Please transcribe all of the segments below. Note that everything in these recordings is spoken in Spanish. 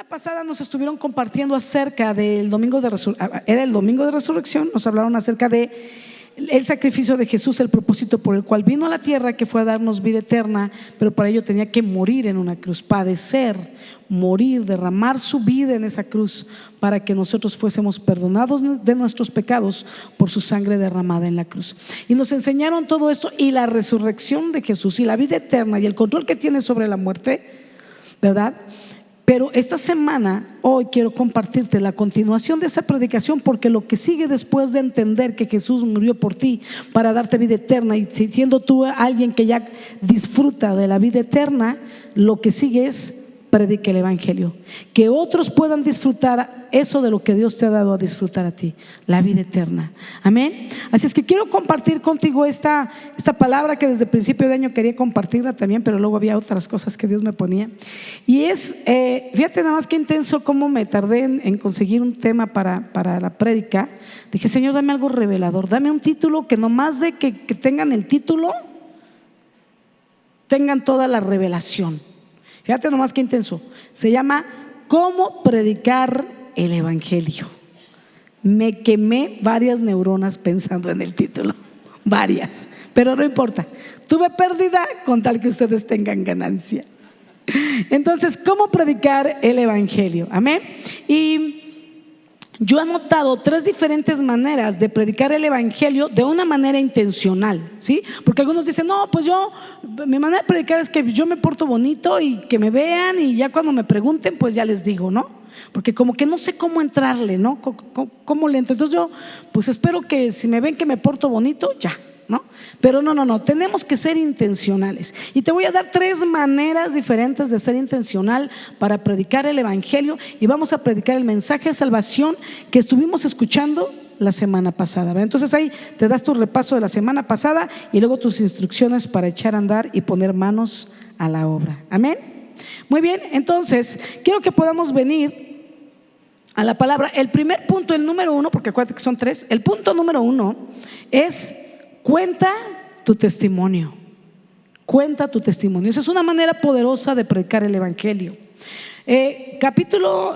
semana pasada nos estuvieron compartiendo acerca del domingo de resurrección. Era el domingo de resurrección. Nos hablaron acerca de el sacrificio de Jesús, el propósito por el cual vino a la tierra, que fue a darnos vida eterna, pero para ello tenía que morir en una cruz, padecer, morir, derramar su vida en esa cruz para que nosotros fuésemos perdonados de nuestros pecados por su sangre derramada en la cruz. Y nos enseñaron todo esto y la resurrección de Jesús y la vida eterna y el control que tiene sobre la muerte, ¿verdad? Pero esta semana, hoy quiero compartirte la continuación de esa predicación, porque lo que sigue después de entender que Jesús murió por ti para darte vida eterna, y siendo tú alguien que ya disfruta de la vida eterna, lo que sigue es predica el evangelio, que otros puedan disfrutar eso de lo que Dios te ha dado a disfrutar a ti, la vida eterna. Amén. Así es que quiero compartir contigo esta palabra que desde el principio de año quería compartirla también, pero luego había otras cosas que Dios me ponía. Y es, fíjate nada más qué intenso cómo me tardé en conseguir un tema para la prédica. Dije, Señor, dame algo revelador, dame un título que nomás de que tengan el título, tengan toda la revelación. Fíjate nomás qué intenso. Se llama ¿Cómo predicar el evangelio? Me quemé varias neuronas pensando en el título, varias, pero no importa. Tuve pérdida con tal que ustedes tengan ganancia. Entonces, ¿cómo predicar el evangelio? Amén. Y yo he anotado 3 diferentes maneras de predicar el evangelio de una manera intencional, ¿sí? Porque algunos dicen, no, pues mi manera de predicar es que yo me porto bonito y que me vean y ya cuando me pregunten, pues ya les digo, ¿no? Porque como que no sé cómo entrarle, ¿no? ¿Cómo le entro? Entonces yo, pues espero que si me ven que me porto bonito, ya, ¿no? Pero no, tenemos que ser intencionales. Y te voy a dar 3 maneras diferentes de ser intencional para predicar el evangelio, y vamos a predicar el mensaje de salvación que estuvimos escuchando la semana pasada, ¿verdad? Entonces ahí te das tu repaso de la semana pasada y luego tus instrucciones para echar a andar y poner manos a la obra. Amén. Muy bien, entonces quiero que podamos venir a la palabra. El primer punto, el número 1, porque acuérdate que son 3. El punto número 1 es: cuenta tu testimonio. Cuenta tu testimonio. Esa es una manera poderosa de predicar el evangelio.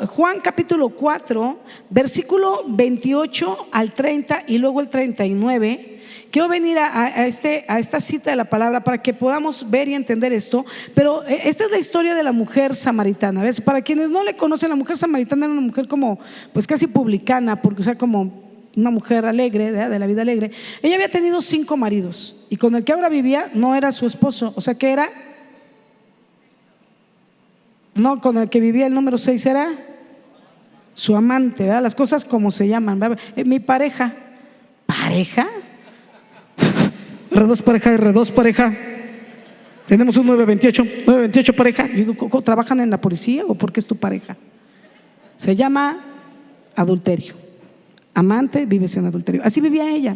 Juan capítulo 4, versículo 28 al 30 y luego el 39. Quiero venir a esta cita de la palabra para que podamos ver y entender esto. Pero esta es la historia de la mujer samaritana. ¿Ves? Para quienes no le conocen, la mujer samaritana era una mujer como, pues casi publicana, porque, o sea, como una mujer alegre, de la vida alegre. Ella había tenido 5 maridos y con el que ahora vivía no era su esposo, o sea que era, no, con el que vivía el número 6 era su amante, ¿verdad? Las cosas como se llaman, ¿verdad? Mi pareja. ¿Pareja? R2 pareja, R2 pareja. Tenemos un 928 pareja. Yo digo, ¿trabajan en la policía o por qué es tu pareja? Se llama adulterio. Amante, vives en adulterio. Así vivía ella.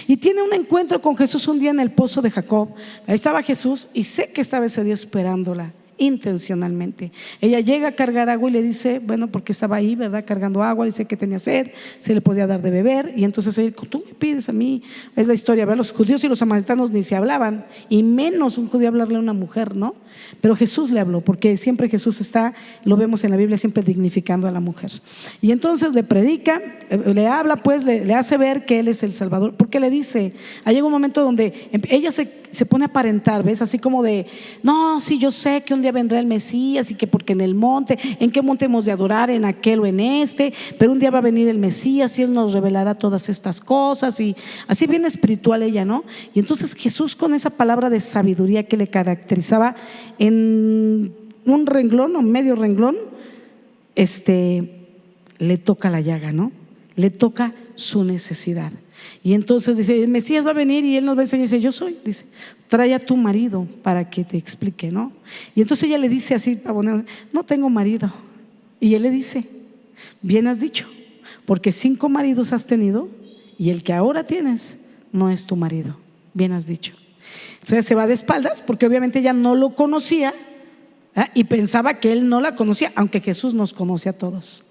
Y tiene un encuentro con Jesús un día en el pozo de Jacob. Ahí estaba Jesús y sé que estaba ese día esperándola intencionalmente. Ella llega a cargar agua y le dice, bueno, porque estaba ahí, ¿verdad? Cargando agua, dice que tenía sed, se le podía dar de beber. Y entonces él, tú me pides a mí. Es la historia, ¿verdad? Los judíos y los samaritanos ni se hablaban, y menos un judío hablarle a una mujer, ¿no? Pero Jesús le habló, porque siempre Jesús está, lo vemos en la Biblia, siempre dignificando a la mujer. Y entonces le predica, le habla, pues le hace ver que Él es el Salvador, porque le dice, llega un momento donde ella se pone a aparentar, ¿ves? Así como de, no, sí, yo sé que un día vendrá el Mesías, y que porque en el monte, ¿en qué monte hemos de adorar? En aquel o en este, pero un día va a venir el Mesías y Él nos revelará todas estas cosas. Y así bien espiritual ella, ¿no? Y entonces Jesús, con esa palabra de sabiduría que le caracterizaba, en un renglón o medio renglón, le toca la llaga, ¿no? Le toca su necesidad. Y entonces dice, el Mesías va a venir y Él nos va a enseñar. Dice, yo soy, dice, trae a tu marido para que te explique, ¿no? Y entonces ella le dice así, no tengo marido. Y Él le dice, bien has dicho, porque 5 maridos has tenido y el que ahora tienes no es tu marido. Bien has dicho. Entonces se va de espaldas, porque obviamente ella no lo conocía, y pensaba que Él no la conocía, aunque Jesús nos conoce a todos.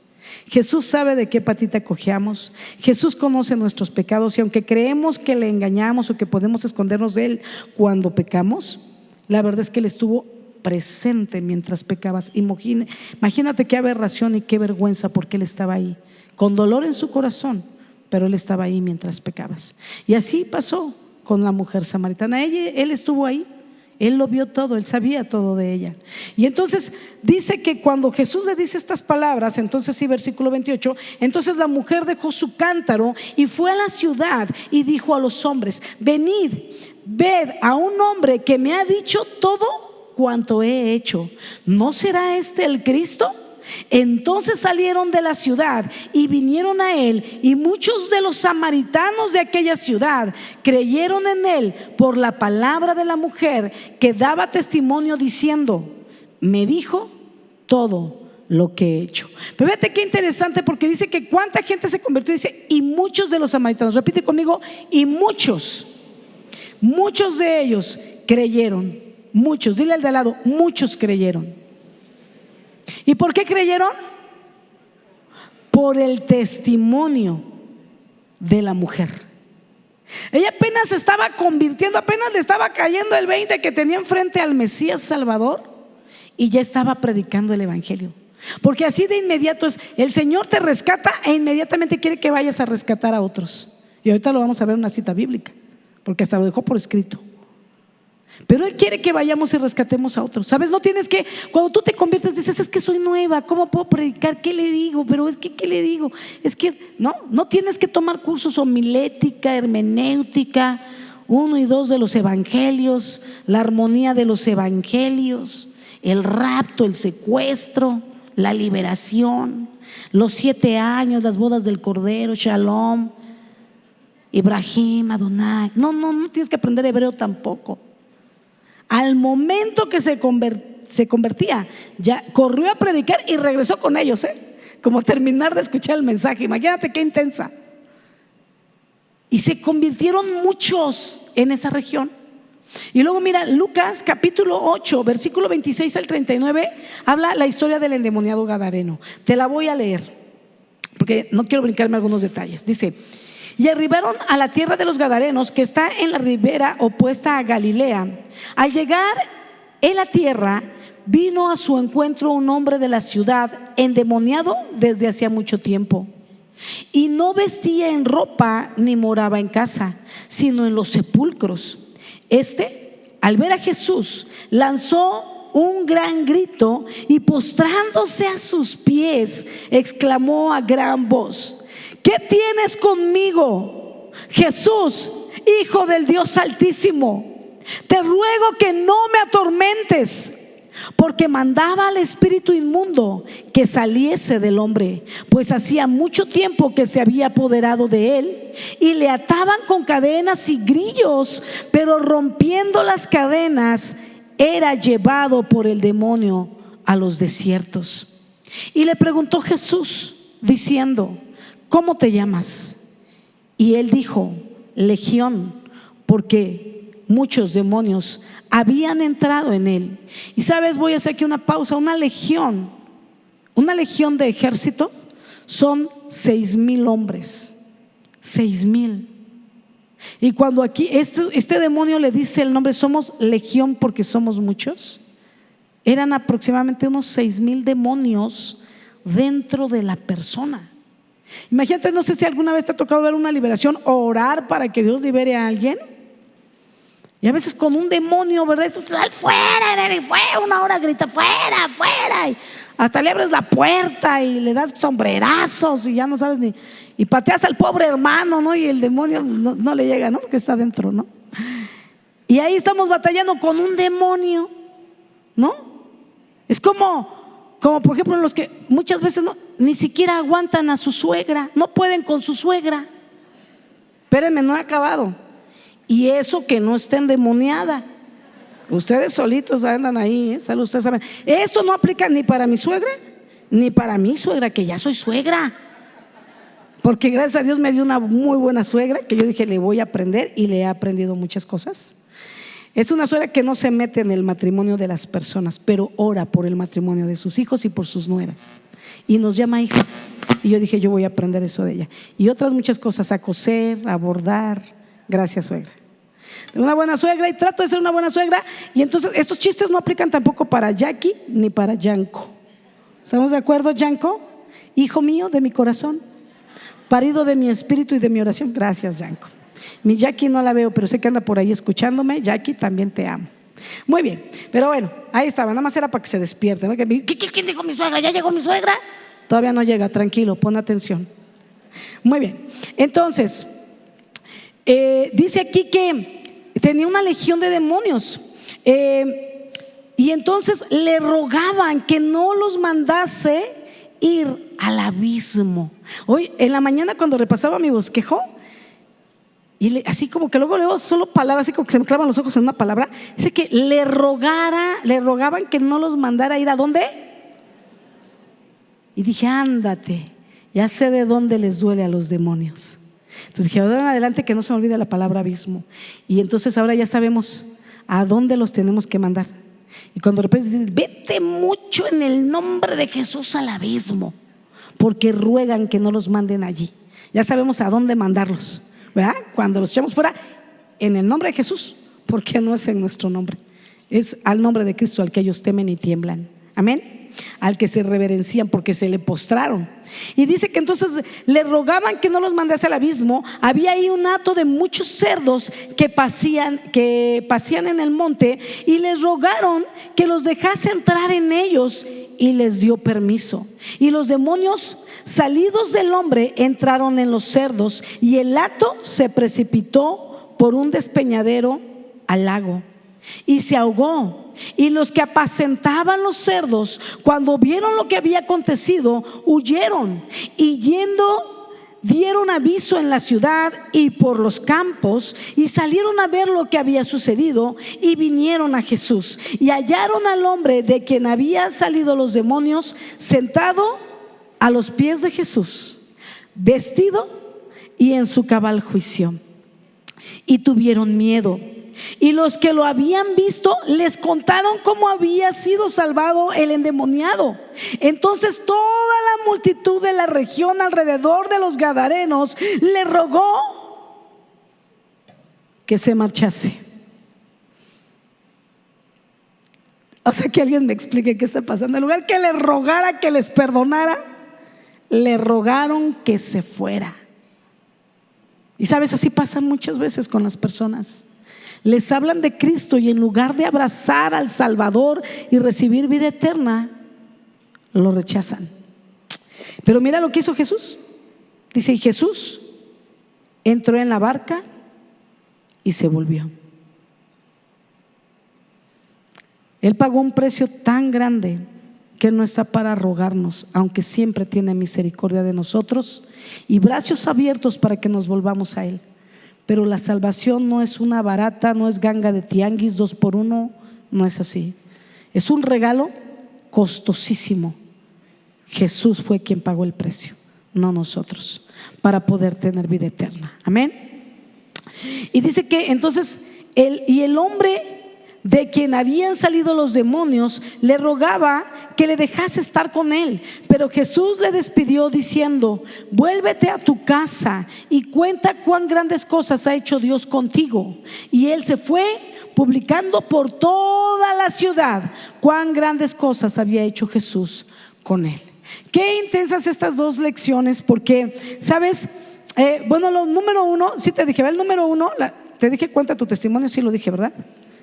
Jesús sabe de qué patita cojeamos. Jesús conoce nuestros pecados, y aunque creemos que le engañamos o que podemos escondernos de Él cuando pecamos, la verdad es que Él estuvo presente mientras pecabas. Imagínate qué aberración y qué vergüenza, porque Él estaba ahí, con dolor en su corazón, pero Él estaba ahí mientras pecabas. Y así pasó con la mujer samaritana. Él estuvo ahí, Él lo vio todo, Él sabía todo de ella. Y entonces dice que cuando Jesús le dice estas palabras, entonces sí, versículo 28, entonces la mujer dejó su cántaro y fue a la ciudad y dijo a los hombres: venid, ved a un hombre que me ha dicho todo cuanto he hecho. ¿No será este el Cristo? Entonces salieron de la ciudad y vinieron a él, y muchos de los samaritanos de aquella ciudad creyeron en él por la palabra de la mujer, que daba testimonio diciendo: me dijo todo lo que he hecho. Pero fíjate qué interesante, porque dice que cuánta gente se convirtió. Dice: y muchos de los samaritanos. Repite conmigo: y muchos de ellos creyeron. Muchos, dile al de al lado: muchos creyeron. ¿Y por qué creyeron? Por el testimonio de la mujer. Ella apenas se estaba convirtiendo, apenas le estaba cayendo el 20 que tenía enfrente al Mesías Salvador, y ya estaba predicando el evangelio. Porque así de inmediato es: el Señor te rescata e inmediatamente quiere que vayas a rescatar a otros. Y ahorita lo vamos a ver en una cita bíblica, porque hasta lo dejó por escrito. Pero Él quiere que vayamos y rescatemos a otros. ¿Sabes? No tienes que, cuando tú te conviertes, dices: es que soy nueva, ¿cómo puedo predicar? ¿Qué le digo? Pero es que, ¿qué le digo? Es que no tienes que tomar cursos homilética, hermenéutica, 1 y 2 de los evangelios, la armonía de los evangelios, el rapto, el secuestro, la liberación, los 7 años, las bodas del Cordero, Shalom, Ibrahim, Adonai. No tienes que aprender hebreo tampoco. Al momento que se convertía, ya corrió a predicar y regresó con ellos, como terminar de escuchar el mensaje. Imagínate qué intensa. Y se convirtieron muchos en esa región. Y luego mira, Lucas capítulo 8, versículo 26 al 39, habla la historia del endemoniado gadareno. Te la voy a leer, porque no quiero brincarme algunos detalles. Dice: y arribaron a la tierra de los Gadarenos, que está en la ribera opuesta a Galilea. Al llegar en la tierra, vino a su encuentro un hombre de la ciudad, endemoniado desde hacía mucho tiempo, y no vestía en ropa ni moraba en casa, sino en los sepulcros. Al ver a Jesús, lanzó un gran grito y, postrándose a sus pies, exclamó a gran voz: ¿qué tienes conmigo, Jesús, Hijo del Dios Altísimo? Te ruego que no me atormentes. Porque mandaba al espíritu inmundo que saliese del hombre, pues hacía mucho tiempo que se había apoderado de él, y le ataban con cadenas y grillos, pero rompiendo las cadenas era llevado por el demonio a los desiertos. Y le preguntó Jesús diciendo: ¿cómo te llamas? Y él dijo: Legión, porque muchos demonios habían entrado en él. Y sabes, voy a hacer aquí una pausa. Una legión de ejército son 6,000 hombres. 6,000. Y cuando aquí este demonio le dice el nombre: somos legión porque somos muchos, eran aproximadamente unos 6,000 demonios dentro de la persona. Imagínate, no sé si alguna vez te ha tocado ver una liberación o orar para que Dios libere a alguien. Y a veces con un demonio, ¿verdad? ¡Sal fuera! Fuera, una hora grita: fuera, fuera. Y hasta le abres la puerta y le das sombrerazos y ya no sabes ni. Y pateas al pobre hermano, ¿no? Y el demonio no le llega, ¿no? Porque está dentro, ¿no? Y ahí estamos batallando con un demonio, ¿no? Es como por ejemplo los que muchas veces ni siquiera aguantan a su suegra, no pueden con su suegra. Espérenme, no he acabado. Y eso que no está endemoniada. Ustedes solitos andan ahí, ¿eh? Ustedes saben. Esto no aplica ni para mi suegra, ni para mi suegra, que ya soy suegra. Porque gracias a Dios me dio una muy buena suegra, que yo dije: le voy a aprender, y le he aprendido muchas cosas. Es una suegra que no se mete en el matrimonio de las personas, pero ora por el matrimonio de sus hijos y por sus nueras. Y nos llama hijas. Y yo dije: yo voy a aprender eso de ella. Y otras muchas cosas: a coser, a bordar. Gracias, suegra. Una buena suegra, y trato de ser una buena suegra. Y entonces estos chistes no aplican tampoco para Jackie ni para Yanko. ¿Estamos de acuerdo, Yanko? Hijo mío de mi corazón, parido de mi espíritu y de mi oración. Gracias, Yanko. Mi Jackie no la veo, pero sé que anda por ahí escuchándome. Jackie, también te amo. Muy bien, pero bueno, ahí estaba, nada más era para que se despierte, ¿no? ¿Quién dijo mi suegra? ¿Ya llegó mi suegra? Todavía no llega, tranquilo, pon atención. Muy bien, entonces dice aquí que tenía una legión de demonios, y entonces le rogaban que no los mandase ir al abismo. Hoy en la mañana, cuando repasaba mi bosquejo, y así como que luego leo solo palabras, así como que se me clavan los ojos en una palabra, dice que le rogaban que no los mandara ir. ¿A dónde? Y dije, ándate, ya sé de dónde les duele a los demonios. Entonces dije, de ahora en adelante que no se me olvide la palabra abismo. Y entonces ahora ya sabemos a dónde los tenemos que mandar. Y cuando de repente dicen, vete mucho en el nombre de Jesús al abismo, porque ruegan que no los manden allí. Ya sabemos a dónde mandarlos, ¿verdad? Cuando los echamos fuera en el nombre de Jesús, porque no es en nuestro nombre, es al nombre de Cristo al que ellos temen y tiemblan. Amén. Al que se reverencian porque se le postraron. Y dice que entonces le rogaban que no los mandase al abismo. Había ahí un hato de muchos cerdos que pasían en el monte, y les rogaron que los dejase entrar en ellos, y les dio permiso. Y los demonios salidos del hombre entraron en los cerdos, y el hato se precipitó por un despeñadero al lago y se ahogó. Y los que apacentaban los cerdos, cuando vieron lo que había acontecido, huyeron, y yendo dieron aviso en la ciudad y por los campos, y salieron a ver lo que había sucedido, y vinieron a Jesús, y hallaron al hombre de quien habían salido los demonios sentado a los pies de Jesús, vestido y en su cabal juicio, y tuvieron miedo. Y los que lo habían visto les contaron cómo había sido salvado el endemoniado. Entonces toda la multitud de la región alrededor de los Gadarenos le rogó que se marchase. O sea, que alguien me explique qué está pasando. En lugar que le rogara que les perdonara, le rogaron que se fuera. Y sabes, así pasa muchas veces con las personas. Les hablan de Cristo, y en lugar de abrazar al Salvador y recibir vida eterna, lo rechazan. Pero mira lo que hizo Jesús. Dice, y Jesús entró en la barca y se volvió. Él pagó un precio tan grande que no está para rogarnos, aunque siempre tiene misericordia de nosotros y brazos abiertos para que nos volvamos a Él. Pero la salvación no es una barata, no es ganga de tianguis 2 por 1, no es así. Es un regalo costosísimo. Jesús fue quien pagó el precio, no nosotros, para poder tener vida eterna. Amén. Y dice que entonces el hombre de quien habían salido los demonios le rogaba que le dejase estar con él, pero Jesús le despidió diciendo, vuélvete a tu casa y cuenta cuán grandes cosas ha hecho Dios contigo. Y él se fue publicando por toda la ciudad cuán grandes cosas había hecho Jesús con él. Qué intensas estas dos lecciones, porque sabes, bueno, lo número uno, sí te dije, el número uno, te dije cuenta tu testimonio, sí lo dije, ¿verdad?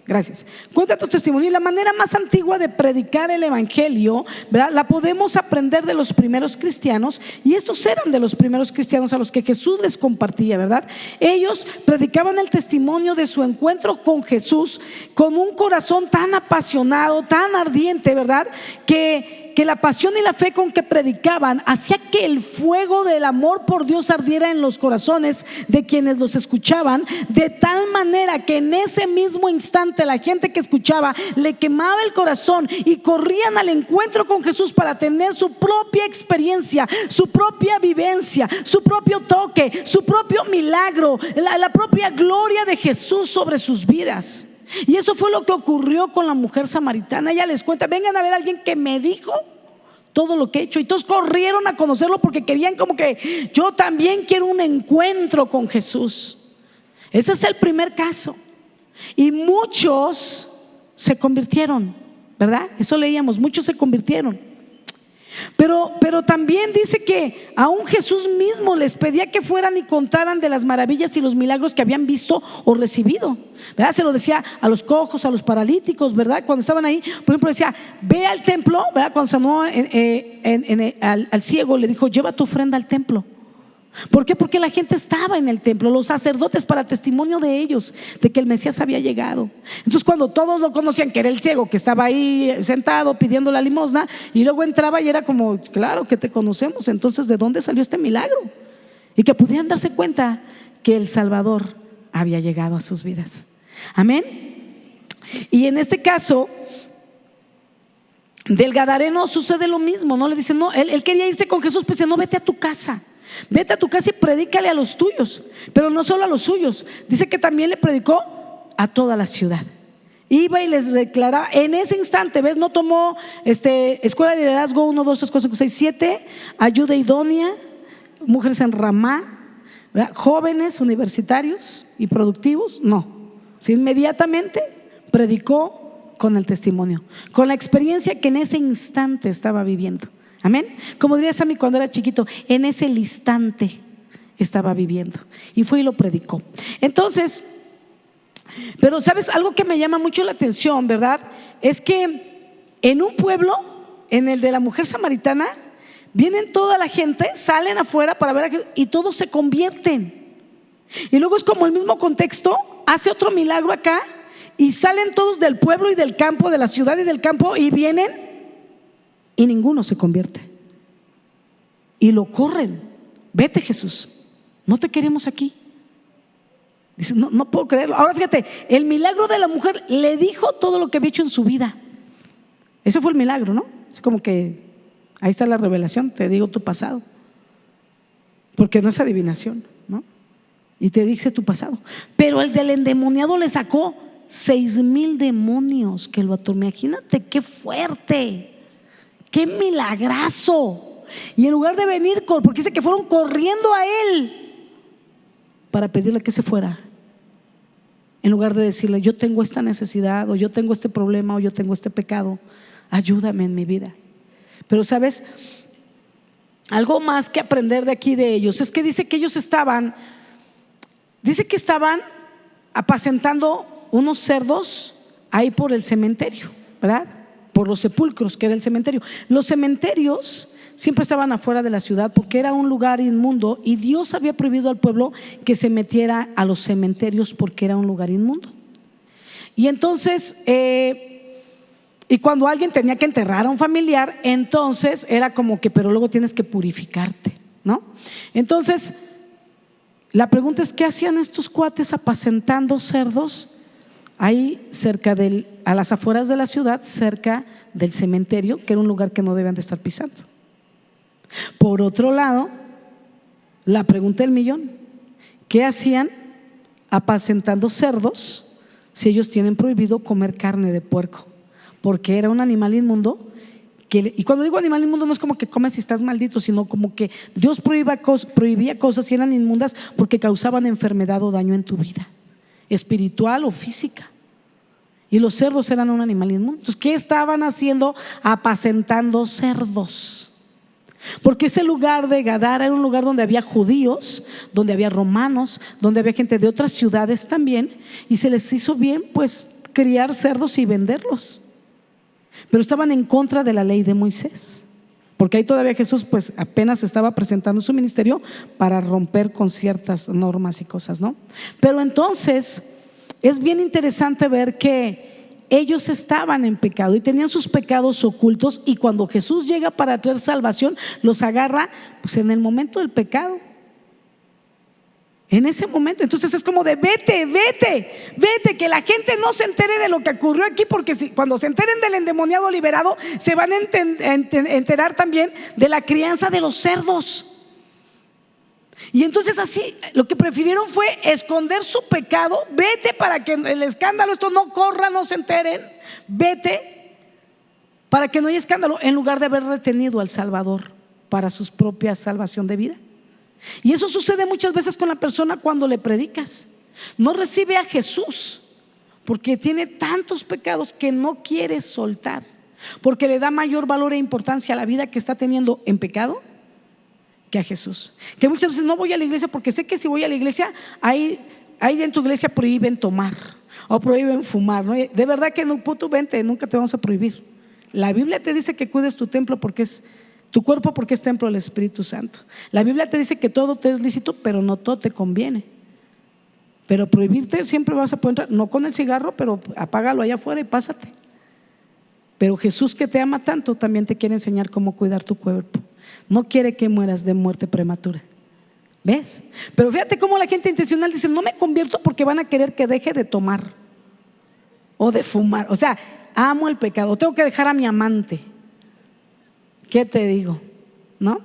Gracias. Cuenta tu testimonio. Y la manera más antigua de predicar el evangelio, ¿verdad?, la podemos aprender de los primeros cristianos. Y estos eran de los primeros cristianos a los que Jesús les compartía, ¿verdad? Ellos predicaban el testimonio de su encuentro con Jesús con un corazón tan apasionado, tan ardiente, ¿verdad?, que la pasión y la fe con que predicaban hacía que el fuego del amor por Dios ardiera en los corazones de quienes los escuchaban, de tal manera que en ese mismo instante la gente que escuchaba le quemaba el corazón y corrían al encuentro con Jesús para tener su propia experiencia, su propia vivencia, su propio toque, su propio milagro, la propia gloria de Jesús sobre sus vidas. Y eso fue lo que ocurrió con la mujer samaritana. Ella les cuenta, vengan a ver a alguien que me dijo todo lo que he hecho. Y todos corrieron a conocerlo porque querían como que yo también quiero un encuentro con Jesús. Ese es el primer caso. Y muchos se convirtieron, ¿verdad? Eso leíamos, muchos se convirtieron. Pero también dice que aún Jesús mismo les pedía que fueran y contaran de las maravillas y los milagros que habían visto o recibido, ¿verdad? Se lo decía a los cojos, a los paralíticos, ¿verdad? Cuando estaban ahí, por ejemplo, decía: ve al templo, ¿verdad? Cuando sanó al ciego, le dijo: lleva tu ofrenda al templo. ¿Por qué? Porque la gente estaba en el templo, los sacerdotes, para testimonio de ellos, de que el Mesías había llegado. Entonces, cuando todos lo conocían, que era el ciego que estaba ahí sentado pidiendo la limosna, y luego entraba y era como: claro que te conocemos, entonces ¿de dónde salió este milagro? Y que pudieran darse cuenta que el Salvador había llegado a sus vidas. Amén. Y en este caso del gadareno sucede lo mismo, ¿no? Le dicen, no, él quería irse con Jesús, pero dice: no, vete a tu casa. Vete a tu casa y predícale a los tuyos. Pero no solo a los suyos, dice que también le predicó a toda la ciudad. Iba y les declaraba en ese instante, ¿ves? No tomó escuela de liderazgo 1, 2, 3, 4, 5, 6, 7, ayuda idónea, mujeres en Ramá, ¿verdad? Jóvenes universitarios y productivos. No, inmediatamente predicó con el testimonio, con la experiencia que en ese instante estaba viviendo. Amén. Como diría Sammy cuando era chiquito, en ese instante estaba viviendo, y fue y lo predicó. Entonces, pero sabes, algo que me llama mucho la atención, ¿verdad? Es que en un pueblo, en el de la mujer samaritana, vienen toda la gente, salen afuera para ver a Jesús, y todos se convierten. Y luego es como el mismo contexto, hace otro milagro acá, y salen todos del pueblo y del campo, de la ciudad y del campo, y vienen, y ninguno se convierte. Y lo corren: vete, Jesús, no te queremos aquí. Dice: no puedo creerlo. Ahora fíjate, el milagro de la mujer le dijo todo lo que había hecho en su vida. Ese fue el milagro, ¿no? Es como que ahí está la revelación, te digo tu pasado, porque no es adivinación, ¿no? Y te dice tu pasado. Pero el del endemoniado le sacó 6,000 demonios que lo atormentó. Imagínate qué fuerte, qué milagrazo. Y en lugar de venir, porque dice que fueron corriendo a él para pedirle que se fuera, en lugar de decirle: yo tengo esta necesidad, o yo tengo este problema, o yo tengo este pecado, ayúdame en mi vida. Pero sabes, algo más que aprender de aquí de ellos es que dice que ellos estaban apacentando unos cerdos ahí por el cementerio, ¿verdad? Por los sepulcros, que era el cementerio. Los cementerios siempre estaban afuera de la ciudad porque era un lugar inmundo, y Dios había prohibido al pueblo que se metiera a los cementerios porque era un lugar inmundo. Y entonces, y cuando alguien tenía que enterrar a un familiar, entonces era como que, pero luego tienes que purificarte, ¿no? Entonces, la pregunta es: ¿qué hacían estos cuates apacentando cerdos ahí cerca a las afueras de la ciudad, cerca del cementerio, que era un lugar que no debían de estar pisando? Por otro lado, la pregunta del millón: ¿qué hacían apacentando cerdos si ellos tienen prohibido comer carne de puerco? Porque era un animal inmundo. Y cuando digo animal inmundo, no es como que comes si estás maldito, sino como que Dios prohibía cosas y eran inmundas porque causaban enfermedad o daño en tu vida, espiritual o física. Y los cerdos eran un animal inmundo. Entonces, ¿qué estaban haciendo? Apacentando cerdos. Porque ese lugar de Gadara era un lugar donde había judíos, donde había romanos, donde había gente de otras ciudades también, y se les hizo bien pues criar cerdos y venderlos. Pero estaban en contra de la ley de Moisés, porque ahí todavía Jesús pues apenas estaba presentando su ministerio para romper con ciertas normas y cosas, ¿no? Pero entonces es bien interesante ver que ellos estaban en pecado y tenían sus pecados ocultos, y cuando Jesús llega para traer salvación, los agarra pues en el momento del pecado, en ese momento. Entonces es como de: vete, que la gente no se entere de lo que ocurrió aquí, porque cuando se enteren del endemoniado liberado, se van a enterar también de la crianza de los cerdos. Y entonces así lo que prefirieron fue esconder su pecado. Vete para que el escándalo, esto no corra, no se enteren. Vete para que no haya escándalo, en lugar de haber retenido al Salvador para su propia salvación de vida. Y eso sucede muchas veces con la persona cuando le predicas. No recibe a Jesús porque tiene tantos pecados que no quiere soltar, porque le da mayor valor e importancia a la vida que está teniendo en pecado que a Jesús. Que muchas veces no voy a la iglesia porque sé que si voy a la iglesia, ahí en tu iglesia prohíben tomar o prohíben fumar, ¿no? De verdad que no, tú vente, nunca te vamos a prohibir. La Biblia te dice que cuides tu templo porque es tu cuerpo, porque es templo del Espíritu Santo. La Biblia te dice que todo te es lícito, pero no todo te conviene. Pero prohibirte siempre vas a poder entrar, no con el cigarro, pero apágalo allá afuera y pásate. Pero Jesús, que te ama tanto, también te quiere enseñar cómo cuidar tu cuerpo. No quiere que mueras de muerte prematura. ¿Ves? Pero fíjate cómo la gente intencional dice: no me convierto porque van a querer que deje de tomar o de fumar. O sea, amo el pecado, tengo que dejar a mi amante. ¿Qué te digo? ¿No?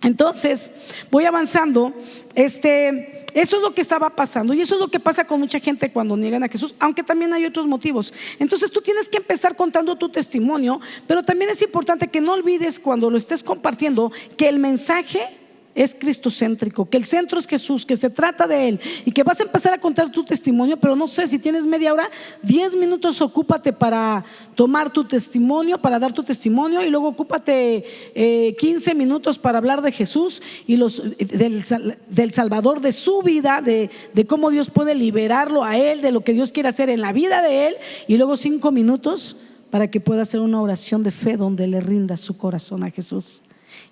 Entonces, voy avanzando. Eso es lo que estaba pasando, y eso es lo que pasa con mucha gente cuando niegan a Jesús, aunque también hay otros motivos. Entonces tú tienes que empezar contando tu testimonio, pero también es importante que no olvides, cuando lo estés compartiendo, que el mensaje es cristocéntrico, que el centro es Jesús, que se trata de Él, y que vas a empezar a contar tu testimonio. Pero no sé, si tienes media hora, 10 minutos ocúpate para tomar tu testimonio, para dar tu testimonio, y luego ocúpate 15 minutos para hablar de Jesús y del Salvador, de su vida, de cómo Dios puede liberarlo a Él, de lo que Dios quiere hacer en la vida de Él, y luego 5 minutos para que pueda hacer una oración de fe donde le rinda su corazón a Jesús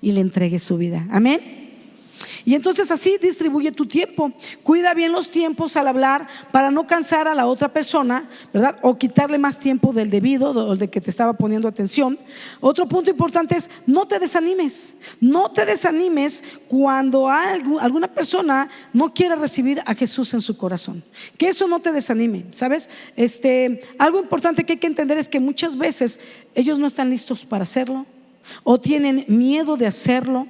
y le entregue su vida. Amén. Y entonces así distribuye tu tiempo. Cuida bien los tiempos al hablar para no cansar a la otra persona, ¿verdad? O quitarle más tiempo del debido o del que te estaba poniendo atención. Otro punto importante es: no te desanimes. No te desanimes cuando alguna persona no quiera recibir a Jesús en su corazón. Que eso no te desanime, ¿sabes? Algo importante que hay que entender es que muchas veces ellos no están listos para hacerlo, o tienen miedo de hacerlo,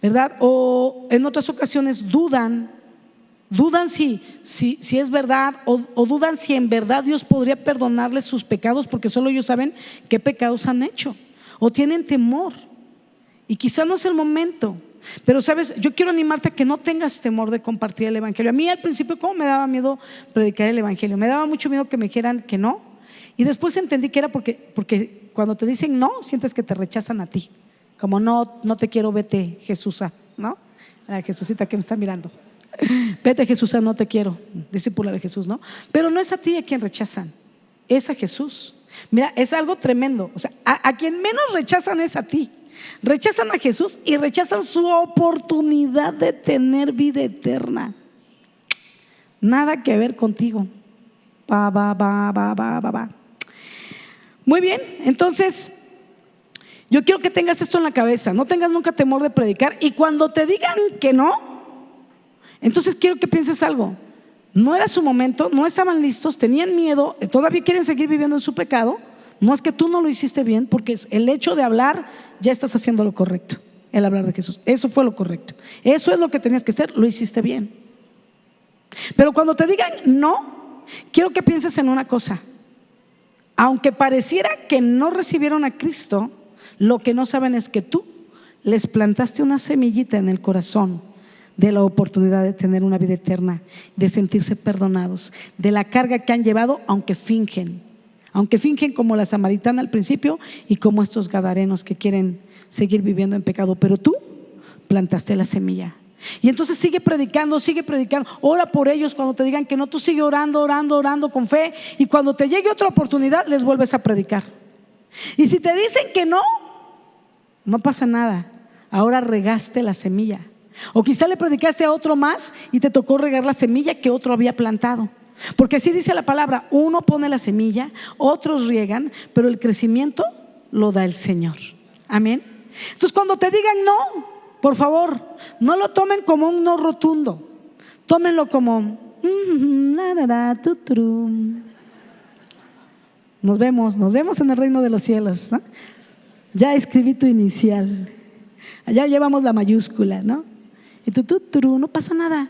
¿verdad? O en otras ocasiones dudan si es verdad, o dudan si en verdad Dios podría perdonarles sus pecados, porque solo ellos saben qué pecados han hecho, o tienen temor y quizá no es el momento. Pero sabes, yo quiero animarte a que no tengas temor de compartir el evangelio. A mí al principio, ¿cómo me daba miedo predicar el evangelio? Me daba mucho miedo que me dijeran que no, y después entendí que era porque cuando te dicen no, sientes que te rechazan a ti. Como no te quiero, vete, Jesúsa, ¿no? La Jesucita que me está mirando. Vete, Jesúsa, no te quiero, discípula de Jesús, ¿no? Pero no es a ti a quien rechazan, es a Jesús. Mira, es algo tremendo. O sea, a quien menos rechazan es a ti. Rechazan a Jesús y rechazan su oportunidad de tener vida eterna. Nada que ver contigo. Va. Muy bien, entonces yo quiero que tengas esto en la cabeza. No tengas nunca temor de predicar. Y cuando te digan que no, entonces quiero que pienses algo. No era su momento, no estaban listos, tenían miedo, todavía quieren seguir viviendo en su pecado. No es que tú no lo hiciste bien, porque el hecho de hablar, ya estás haciendo lo correcto. El hablar de Jesús, eso fue lo correcto. Eso es lo que tenías que hacer, lo hiciste bien. Pero cuando te digan no, quiero que pienses en una cosa. Aunque pareciera que no recibieron a Cristo, lo que no saben es que tú les plantaste una semillita en el corazón de la oportunidad de tener una vida eterna, de sentirse perdonados, de la carga que han llevado, aunque fingen como la samaritana al principio y como estos gadarenos que quieren seguir viviendo en pecado. Pero tú plantaste la semilla. Y entonces sigue predicando, ora por ellos. Cuando te digan que no, tú sigue orando con fe, y cuando te llegue otra oportunidad les vuelves a predicar. Y si te dicen que no pasa nada, ahora regaste la semilla. O quizá le predicaste a otro más y te tocó regar la semilla que otro había plantado. Porque así dice la palabra: uno pone la semilla, otros riegan, pero el crecimiento lo da el Señor. Amén. Entonces cuando te digan no, por favor, no lo tomen como un no rotundo. Tómenlo como nos vemos en el reino de los cielos, ¿no? Ya escribí tu inicial, allá llevamos la mayúscula, ¿no? Y no pasa nada.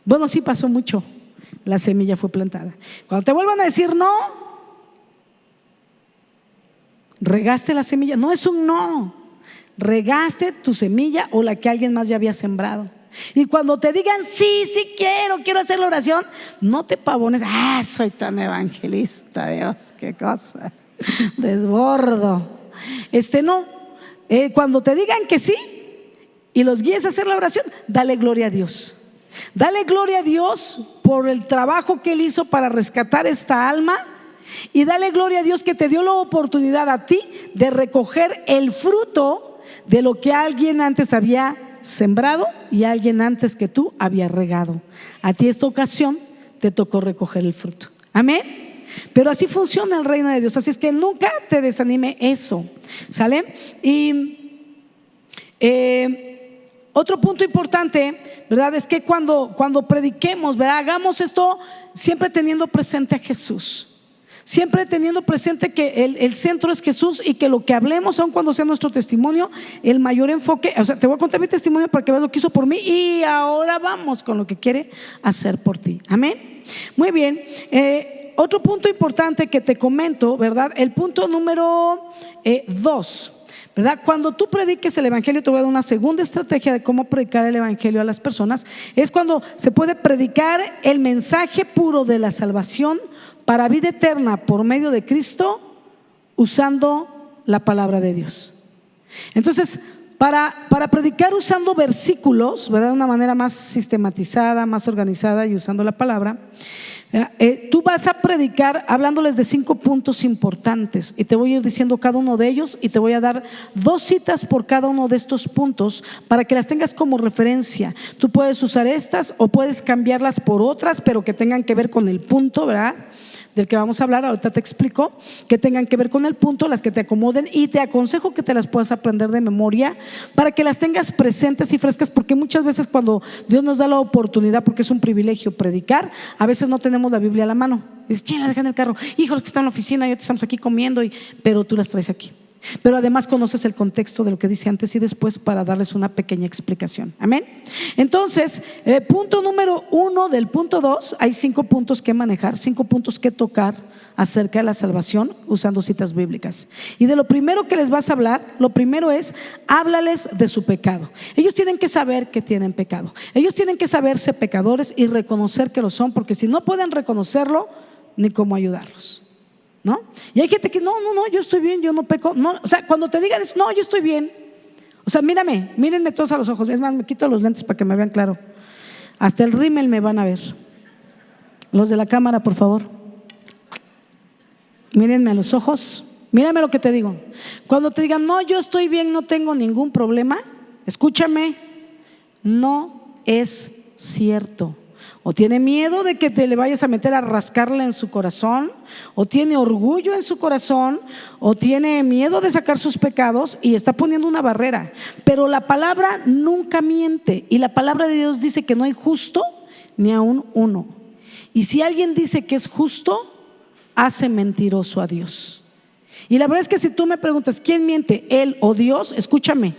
Bueno, sí pasó mucho. La semilla fue plantada. Cuando te vuelvan a decir no, regaste la semilla. No es un no, regaste tu semilla o la que alguien más ya había sembrado. Y cuando te digan, sí, sí quiero hacer la oración, no te pavones, soy tan evangelista, Dios, qué cosa, desbordo. No, cuando te digan que sí y los guíes a hacer la oración, dale gloria a Dios. Dale gloria a Dios por el trabajo que Él hizo para rescatar esta alma. Y dale gloria a Dios que te dio la oportunidad a ti de recoger el fruto de lo que alguien antes había sembrado y alguien antes que tú había regado. A ti esta ocasión te tocó recoger el fruto. Amén. Pero así funciona el reino de Dios. Así es que nunca te desanime eso. ¿Sale? Y otro punto importante, ¿verdad? Es que cuando prediquemos, ¿verdad? Hagamos esto siempre teniendo presente a Jesús. Siempre teniendo presente que el centro es Jesús y que lo que hablemos, aun cuando sea nuestro testimonio, el mayor enfoque, o sea, te voy a contar mi testimonio para que veas lo que hizo por mí y ahora vamos con lo que quiere hacer por ti. Amén. Muy bien. Otro punto importante que te comento, ¿verdad? El punto número 2, ¿verdad? Cuando tú prediques el evangelio, te voy a dar una segunda estrategia de cómo predicar el evangelio a las personas. Es cuando se puede predicar el mensaje puro de la salvación para vida eterna por medio de Cristo, usando la palabra de Dios. Entonces, para predicar usando versículos, ¿verdad? De una manera más sistematizada, más organizada y usando la palabra, tú vas a predicar hablándoles de 5 puntos importantes y te voy a ir diciendo cada uno de ellos y te voy a dar 2 citas por cada uno de estos puntos para que las tengas como referencia. Tú puedes usar estas o puedes cambiarlas por otras, pero que tengan que ver con el punto, ¿verdad? Del que vamos a hablar, ahorita te explico, que tengan que ver con el punto, las que te acomoden, y te aconsejo que te las puedas aprender de memoria para que las tengas presentes y frescas, porque muchas veces cuando Dios nos da la oportunidad, porque es un privilegio predicar, a veces no tenemos la Biblia a la mano. Dices, ¿quién la deja en el carro? Hijos que están en la oficina, ya estamos aquí comiendo, pero tú las traes aquí. Pero además conoces el contexto de lo que dice antes y después para darles una pequeña explicación. Amén. Entonces, punto número 1 del punto 2, hay 5 puntos que manejar, 5 puntos que tocar acerca de la salvación usando citas bíblicas. Y de lo primero que les vas a hablar, lo primero es, háblales de su pecado. Ellos tienen que saber que tienen pecado. Ellos tienen que saberse pecadores y reconocer que lo son, porque si no pueden reconocerlo, ni cómo ayudarlos. ¿No? Y hay gente que no, yo estoy bien, yo no peco. No, o sea, cuando te digan eso, no, yo estoy bien. O sea, mírenme todos a los ojos. Es más, me quito los lentes para que me vean claro. Hasta el rímel me van a ver. Los de la cámara, por favor. Mírenme a los ojos. Mírame lo que te digo. Cuando te digan, no, yo estoy bien, no tengo ningún problema, escúchame, no es cierto. O tiene miedo de que te le vayas a meter a rascarle en su corazón, o tiene orgullo en su corazón, o tiene miedo de sacar sus pecados y está poniendo una barrera. Pero la palabra nunca miente, y la palabra de Dios dice que no hay justo ni aún uno. Y si alguien dice que es justo, hace mentiroso a Dios. Y la verdad es que si tú me preguntas ¿quién miente, él o Dios? Escúchame,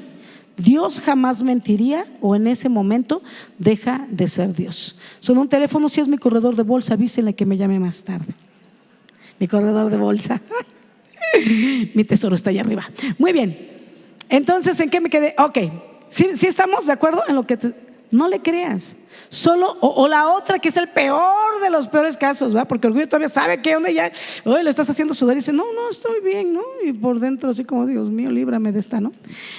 Dios jamás mentiría, o en ese momento deja de ser Dios. Sonó un teléfono, si es mi corredor de bolsa, avísenle que me llame más tarde. Mi corredor de bolsa. Mi tesoro está allá arriba. Muy bien. Entonces, ¿en qué me quedé? Ok, ¿sí estamos de acuerdo en lo que no le creas? Solo, o la otra que es el peor de los peores casos, ¿verdad? Porque el orgullo todavía sabe que donde ya hoy le estás haciendo sudar y dice, no, estoy bien, ¿no? Y por dentro así como, Dios mío, líbrame de esta, ¿no?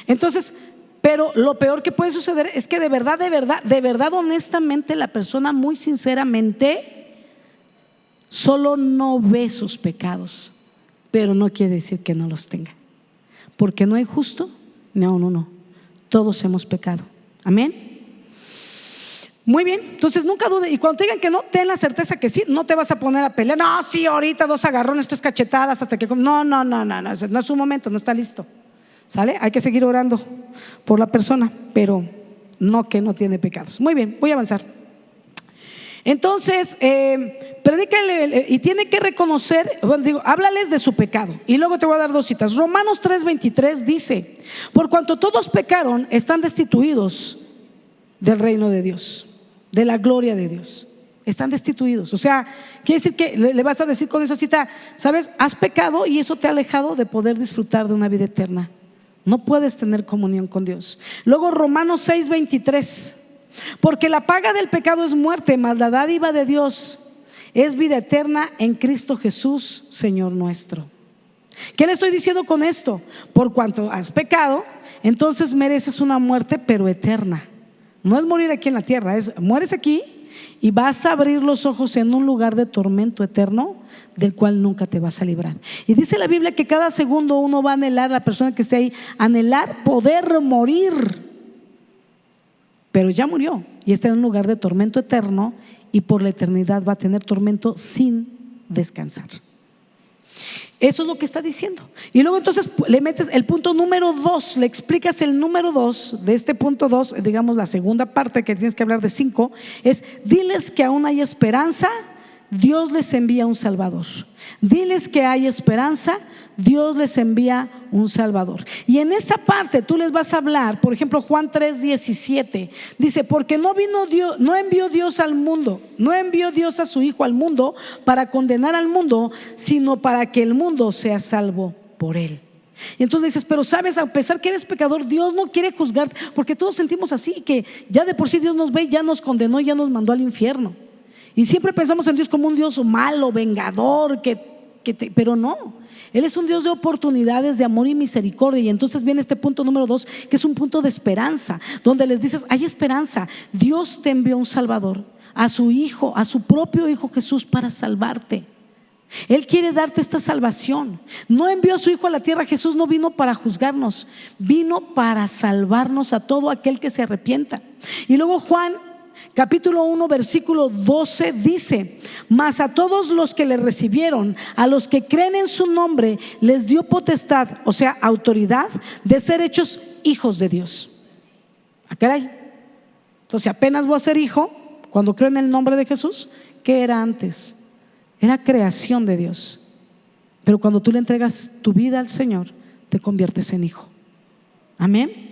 Entonces, pero lo peor que puede suceder es que de verdad, honestamente, la persona muy sinceramente solo no ve sus pecados, pero no quiere decir que no los tenga, porque no hay justo ni aún uno. Todos hemos pecado. Amén. Muy bien, entonces nunca dude. Y cuando te digan que no, ten la certeza que sí. No te vas a poner a pelear. No, sí, ahorita 2 agarrones, 3 cachetadas hasta que... No es su momento, no está listo. ¿Sale? Hay que seguir orando por la persona, pero no que no tiene pecados. Muy bien, voy a avanzar. Entonces, predícale y tiene que reconocer, háblales de su pecado. Y luego te voy a dar 2 citas. Romanos 3:23 dice, por cuanto todos pecaron, están destituidos del reino de Dios, de la gloria de Dios. Están destituidos. O sea, quiere decir que le vas a decir con esa cita, ¿sabes? Has pecado y eso te ha alejado de poder disfrutar de una vida eterna. No puedes tener comunión con Dios. Luego Romanos 6:23. Porque la paga del pecado es muerte, mas la dádiva de Dios es vida eterna en Cristo Jesús, Señor nuestro. ¿Qué le estoy diciendo con esto? Por cuanto has pecado, entonces mereces una muerte pero eterna. No es morir aquí en la tierra, es mueres aquí y vas a abrir los ojos en un lugar de tormento eterno del cual nunca te vas a librar. Y dice la Biblia que cada segundo uno va a anhelar, la persona que esté ahí, anhelar poder morir, pero ya murió y está en un lugar de tormento eterno y por la eternidad va a tener tormento sin descansar. Eso es lo que está diciendo. Y luego entonces le metes el punto número 2, le explicas el número 2 de este punto 2, digamos la segunda parte que tienes que hablar de 5, es diles que aún hay esperanza, Dios les envía un Salvador. Diles que hay esperanza, Dios les envía un Salvador. Y en esta parte tú les vas a hablar, por ejemplo, Juan 3:17 dice: porque no envió Dios al mundo, no envió Dios a su Hijo al mundo para condenar al mundo, sino para que el mundo sea salvo por él. Y entonces dices, pero sabes, a pesar que eres pecador, Dios no quiere juzgar, porque todos sentimos así, que ya de por sí Dios nos ve, ya nos condenó, ya nos mandó al infierno. Y siempre pensamos en Dios como un Dios malo, vengador, pero no. Él es un Dios de oportunidades, de amor y misericordia. Y entonces viene este punto número 2, que es un punto de esperanza, donde les dices, hay esperanza. Dios te envió un Salvador, a su Hijo, a su propio Hijo Jesús, para salvarte. Él quiere darte esta salvación. No envió a su Hijo a la tierra. Jesús no vino para juzgarnos, vino para salvarnos a todo aquel que se arrepienta. Y luego Juan capítulo 1 versículo 12 dice: mas a todos los que le recibieron, a los que creen en su nombre, les dio potestad, o sea, autoridad de ser hechos hijos de Dios. ¿Ah, caray? Entonces apenas voy a ser hijo cuando creo en el nombre de Jesús. ¿Qué era antes? Era creación de Dios. Pero cuando tú le entregas tu vida al Señor, te conviertes en hijo. Amén.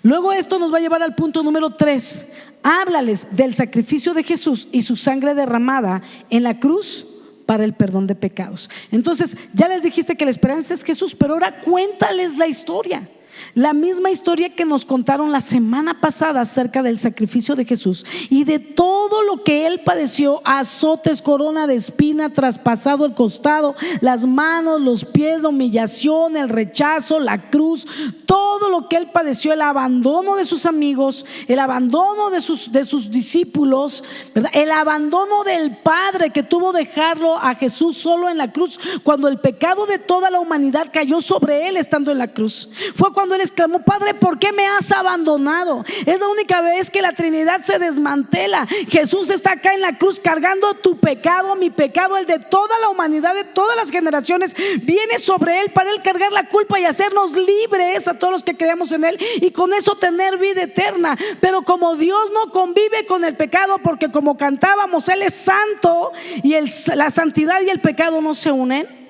Luego esto nos va a llevar al punto número 3. Háblales del sacrificio de Jesús y su sangre derramada en la cruz para el perdón de pecados. Entonces ya les dijiste que la esperanza es Jesús, pero ahora cuéntales la historia. La misma historia que nos contaron la semana pasada acerca del sacrificio de Jesús y de todo lo que Él padeció: azotes, corona de espina, traspasado el costado, las manos, los pies, la humillación, el rechazo, la cruz, todo lo que Él padeció, el abandono de sus amigos, el abandono de sus discípulos, ¿verdad? El abandono del Padre, que tuvo que dejarlo a Jesús solo en la cruz cuando el pecado de toda la humanidad cayó sobre Él estando en la cruz. Fue cuando Él exclamó: Padre, ¿por qué me has abandonado? Es la única vez que la Trinidad se desmantela. Jesús está acá en la cruz cargando tu pecado, mi pecado, el de toda la humanidad, de todas las generaciones. Viene sobre Él para Él cargar la culpa y hacernos libres a todos los que creamos en Él, y con eso tener vida eterna. Pero como Dios no convive con el pecado, porque como cantábamos, Él es santo y la santidad y el pecado no se unen,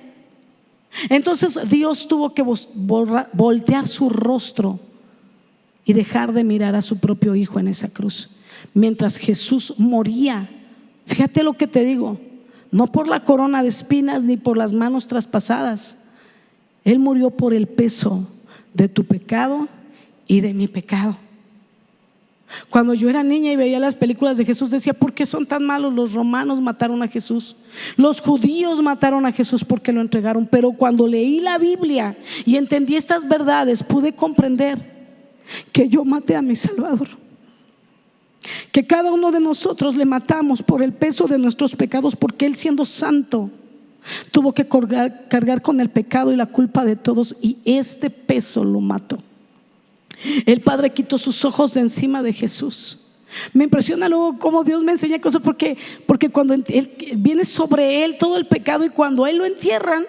entonces Dios tuvo que voltear su rostro y dejar de mirar a su propio Hijo en esa cruz mientras Jesús moría. Fíjate lo que te digo, no por la corona de espinas ni por las manos traspasadas. Él murió por el peso de tu pecado y de mi pecado. Cuando yo era niña y veía las películas de Jesús, decía: ¿por qué son tan malos? Los romanos mataron a Jesús, los judíos mataron a Jesús porque lo entregaron. Pero cuando leí la Biblia y entendí estas verdades, pude comprender que yo maté a mi Salvador, que cada uno de nosotros le matamos por el peso de nuestros pecados, porque Él, siendo santo, tuvo que cargar con el pecado y la culpa de todos, y este peso lo mató. El Padre quitó sus ojos de encima de Jesús. Me impresiona luego cómo Dios me enseña cosas, porque cuando viene sobre Él todo el pecado, y cuando Él lo entierran,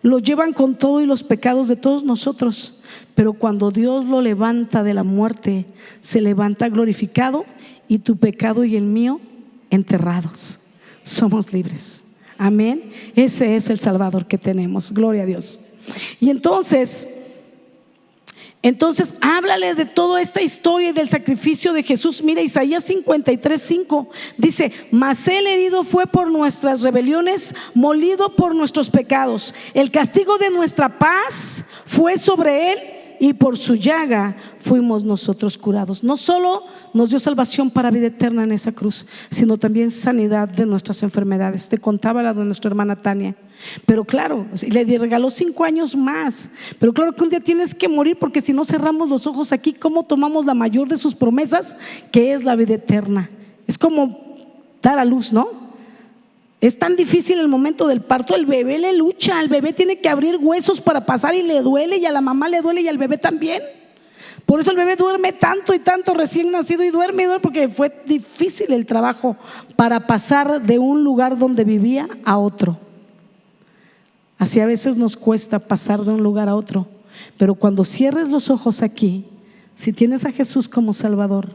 lo llevan con todo y los pecados de todos nosotros. Pero cuando Dios lo levanta de la muerte, se levanta glorificado, y tu pecado y el mío enterrados. Somos libres. Amén. Ese es el Salvador que tenemos. Gloria a Dios. Y entonces háblale de toda esta historia y del sacrificio de Jesús. Mira, Isaías 53:5 dice: mas Él herido fue por nuestras rebeliones, molido por nuestros pecados. El castigo de nuestra paz fue sobre Él, y por su llaga fuimos nosotros curados. No solo nos dio salvación para vida eterna en esa cruz, sino también sanidad de nuestras enfermedades. Te contaba la de nuestra hermana Tania. Pero claro, le regaló 5 años más. Pero claro que un día tienes que morir, porque si no cerramos los ojos aquí, ¿cómo tomamos la mayor de sus promesas, que es la vida eterna? Es como dar a luz, ¿no? Es tan difícil el momento del parto, el bebé le lucha, el bebé tiene que abrir huesos para pasar y le duele, y a la mamá le duele y al bebé también. Por eso el bebé duerme tanto y tanto recién nacido, y duerme porque fue difícil el trabajo para pasar de un lugar donde vivía a otro. Así a veces nos cuesta pasar de un lugar a otro, pero cuando cierres los ojos aquí, si tienes a Jesús como Salvador,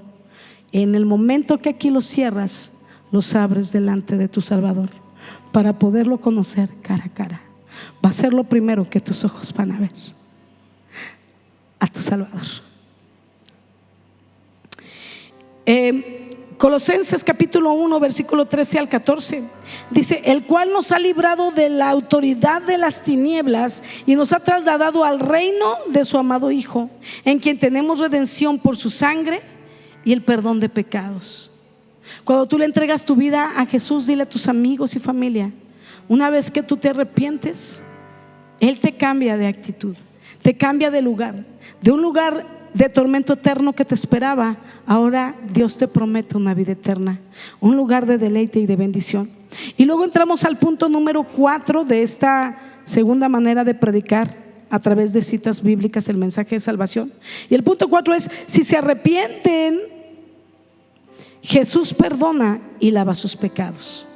en el momento que aquí los cierras, los abres delante de tu Salvador para poderlo conocer cara a cara. Va a ser lo primero que tus ojos van a ver, a tu Salvador. Colosenses capítulo 1 versículo 13 al 14 dice: el cual nos ha librado de la autoridad de las tinieblas y nos ha trasladado al reino de su amado Hijo, en quien tenemos redención por su sangre y el perdón de pecados. Cuando tú le entregas tu vida a Jesús, dile a tus amigos y familia: una vez que tú te arrepientes, Él te cambia de actitud, te cambia de lugar, de un lugar de tormento eterno que te esperaba. Ahora Dios te promete una vida eterna, un lugar de deleite y de bendición. Y luego entramos al punto número 4 de esta segunda manera de predicar a través de citas bíblicas el mensaje de salvación. Y el punto 4 es: si se arrepienten, Jesús perdona y lava sus pecados.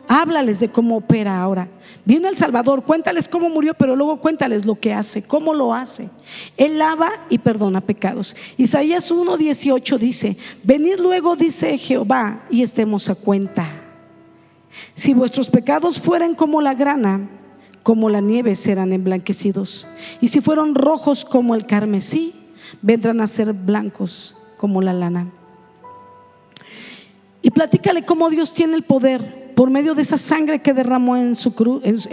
Háblales de cómo opera ahora. Vino el Salvador, cuéntales cómo murió, pero luego cuéntales lo que hace, cómo lo hace. Él lava y perdona pecados. Isaías 1:18 dice: venid luego, dice Jehová, y estemos a cuenta. Si vuestros pecados fueren como la grana, como la nieve serán emblanquecidos. Y si fueron rojos como el carmesí, vendrán a ser blancos como la lana. Y platícale cómo Dios tiene el poder, por medio de esa sangre que derramó en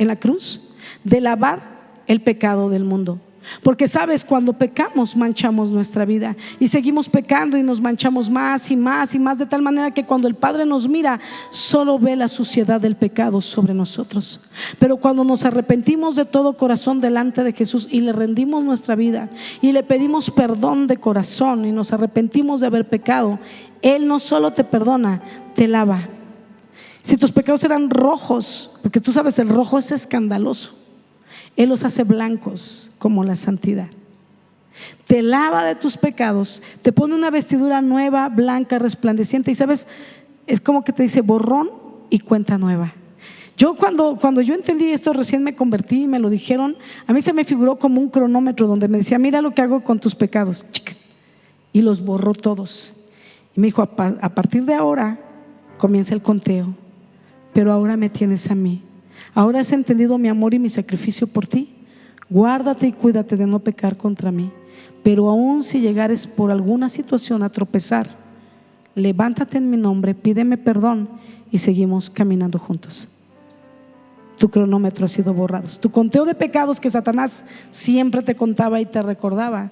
la cruz, de lavar el pecado del mundo. Porque sabes, cuando pecamos manchamos nuestra vida, y seguimos pecando y nos manchamos más y más y más, de tal manera que cuando el Padre nos mira, solo ve la suciedad del pecado sobre nosotros. Pero cuando nos arrepentimos de todo corazón delante de Jesús y le rendimos nuestra vida y le pedimos perdón de corazón y nos arrepentimos de haber pecado, Él no solo te perdona, te lava. Si tus pecados eran rojos, porque tú sabes, el rojo es escandaloso, Él los hace blancos como la santidad. Te lava de tus pecados, te pone una vestidura nueva, blanca, resplandeciente. Y sabes, es como que te dice borrón y cuenta nueva. Yo cuando yo entendí esto, recién me convertí y me lo dijeron, a mí se me figuró como un cronómetro donde me decía: mira lo que hago con tus pecados. Y los borró todos. Y me dijo: a partir de ahora comienza el conteo, pero ahora me tienes a mí. Ahora has entendido mi amor y mi sacrificio por ti. Guárdate y cuídate de no pecar contra mí. Pero aún si llegares por alguna situación a tropezar, levántate en mi nombre, pídeme perdón y seguimos caminando juntos. Tu cronómetro ha sido borrado. Tu conteo de pecados que Satanás siempre te contaba y te recordaba,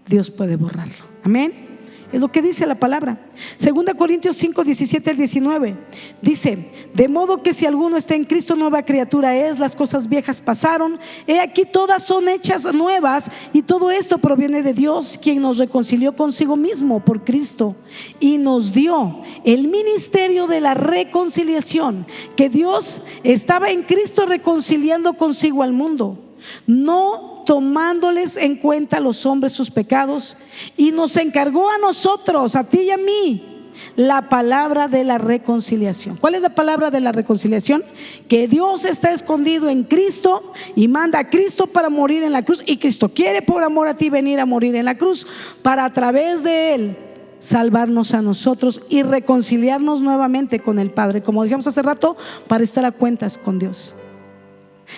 Dios puede borrarlo. Amén. Es lo que dice la palabra. 2 Corintios 5, 17 al 19 dice: de modo que si alguno está en Cristo, nueva criatura es, las cosas viejas pasaron, he aquí todas son hechas nuevas. Y todo esto proviene de Dios, quien nos reconcilió consigo mismo por Cristo y nos dio el ministerio de la reconciliación. Que Dios estaba en Cristo reconciliando consigo al mundo, no tomándoles en cuenta a los hombres sus pecados, y nos encargó a nosotros, a ti y a mí, la palabra de la reconciliación. ¿Cuál es la palabra de la reconciliación? Que Dios está escondido en Cristo y manda a Cristo para morir en la cruz, y Cristo quiere por amor a ti venir a morir en la cruz para a través de Él salvarnos a nosotros y reconciliarnos nuevamente con el Padre, como decíamos hace rato, para estar a cuentas con Dios.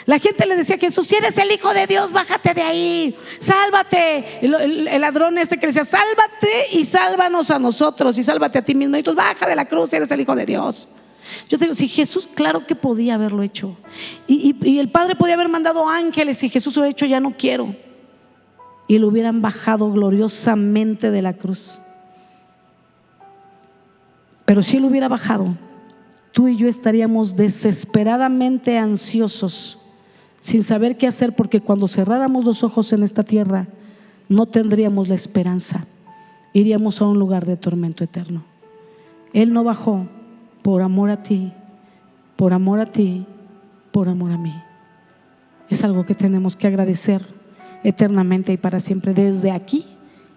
La gente le decía a Jesús: si eres el Hijo de Dios, bájate de ahí, sálvate. El ladrón que le decía: sálvate y sálvanos a nosotros, y sálvate a ti mismo. Y entonces, baja de la cruz, si eres el Hijo de Dios. Yo te digo, si Jesús, claro que podía haberlo hecho, y el Padre podía haber mandado ángeles, y Jesús hubiera dicho: ya no quiero. y lo hubieran bajado gloriosamente de la cruz. Pero si Él hubiera bajado, tú y yo estaríamos desesperadamente ansiosos, sin saber qué hacer, porque cuando cerráramos los ojos en esta tierra, no tendríamos la esperanza. Iríamos a un lugar de tormento eterno. Él no bajó por amor a ti, por amor a ti, por amor a mí. Es algo que tenemos que agradecer eternamente y para siempre, desde aquí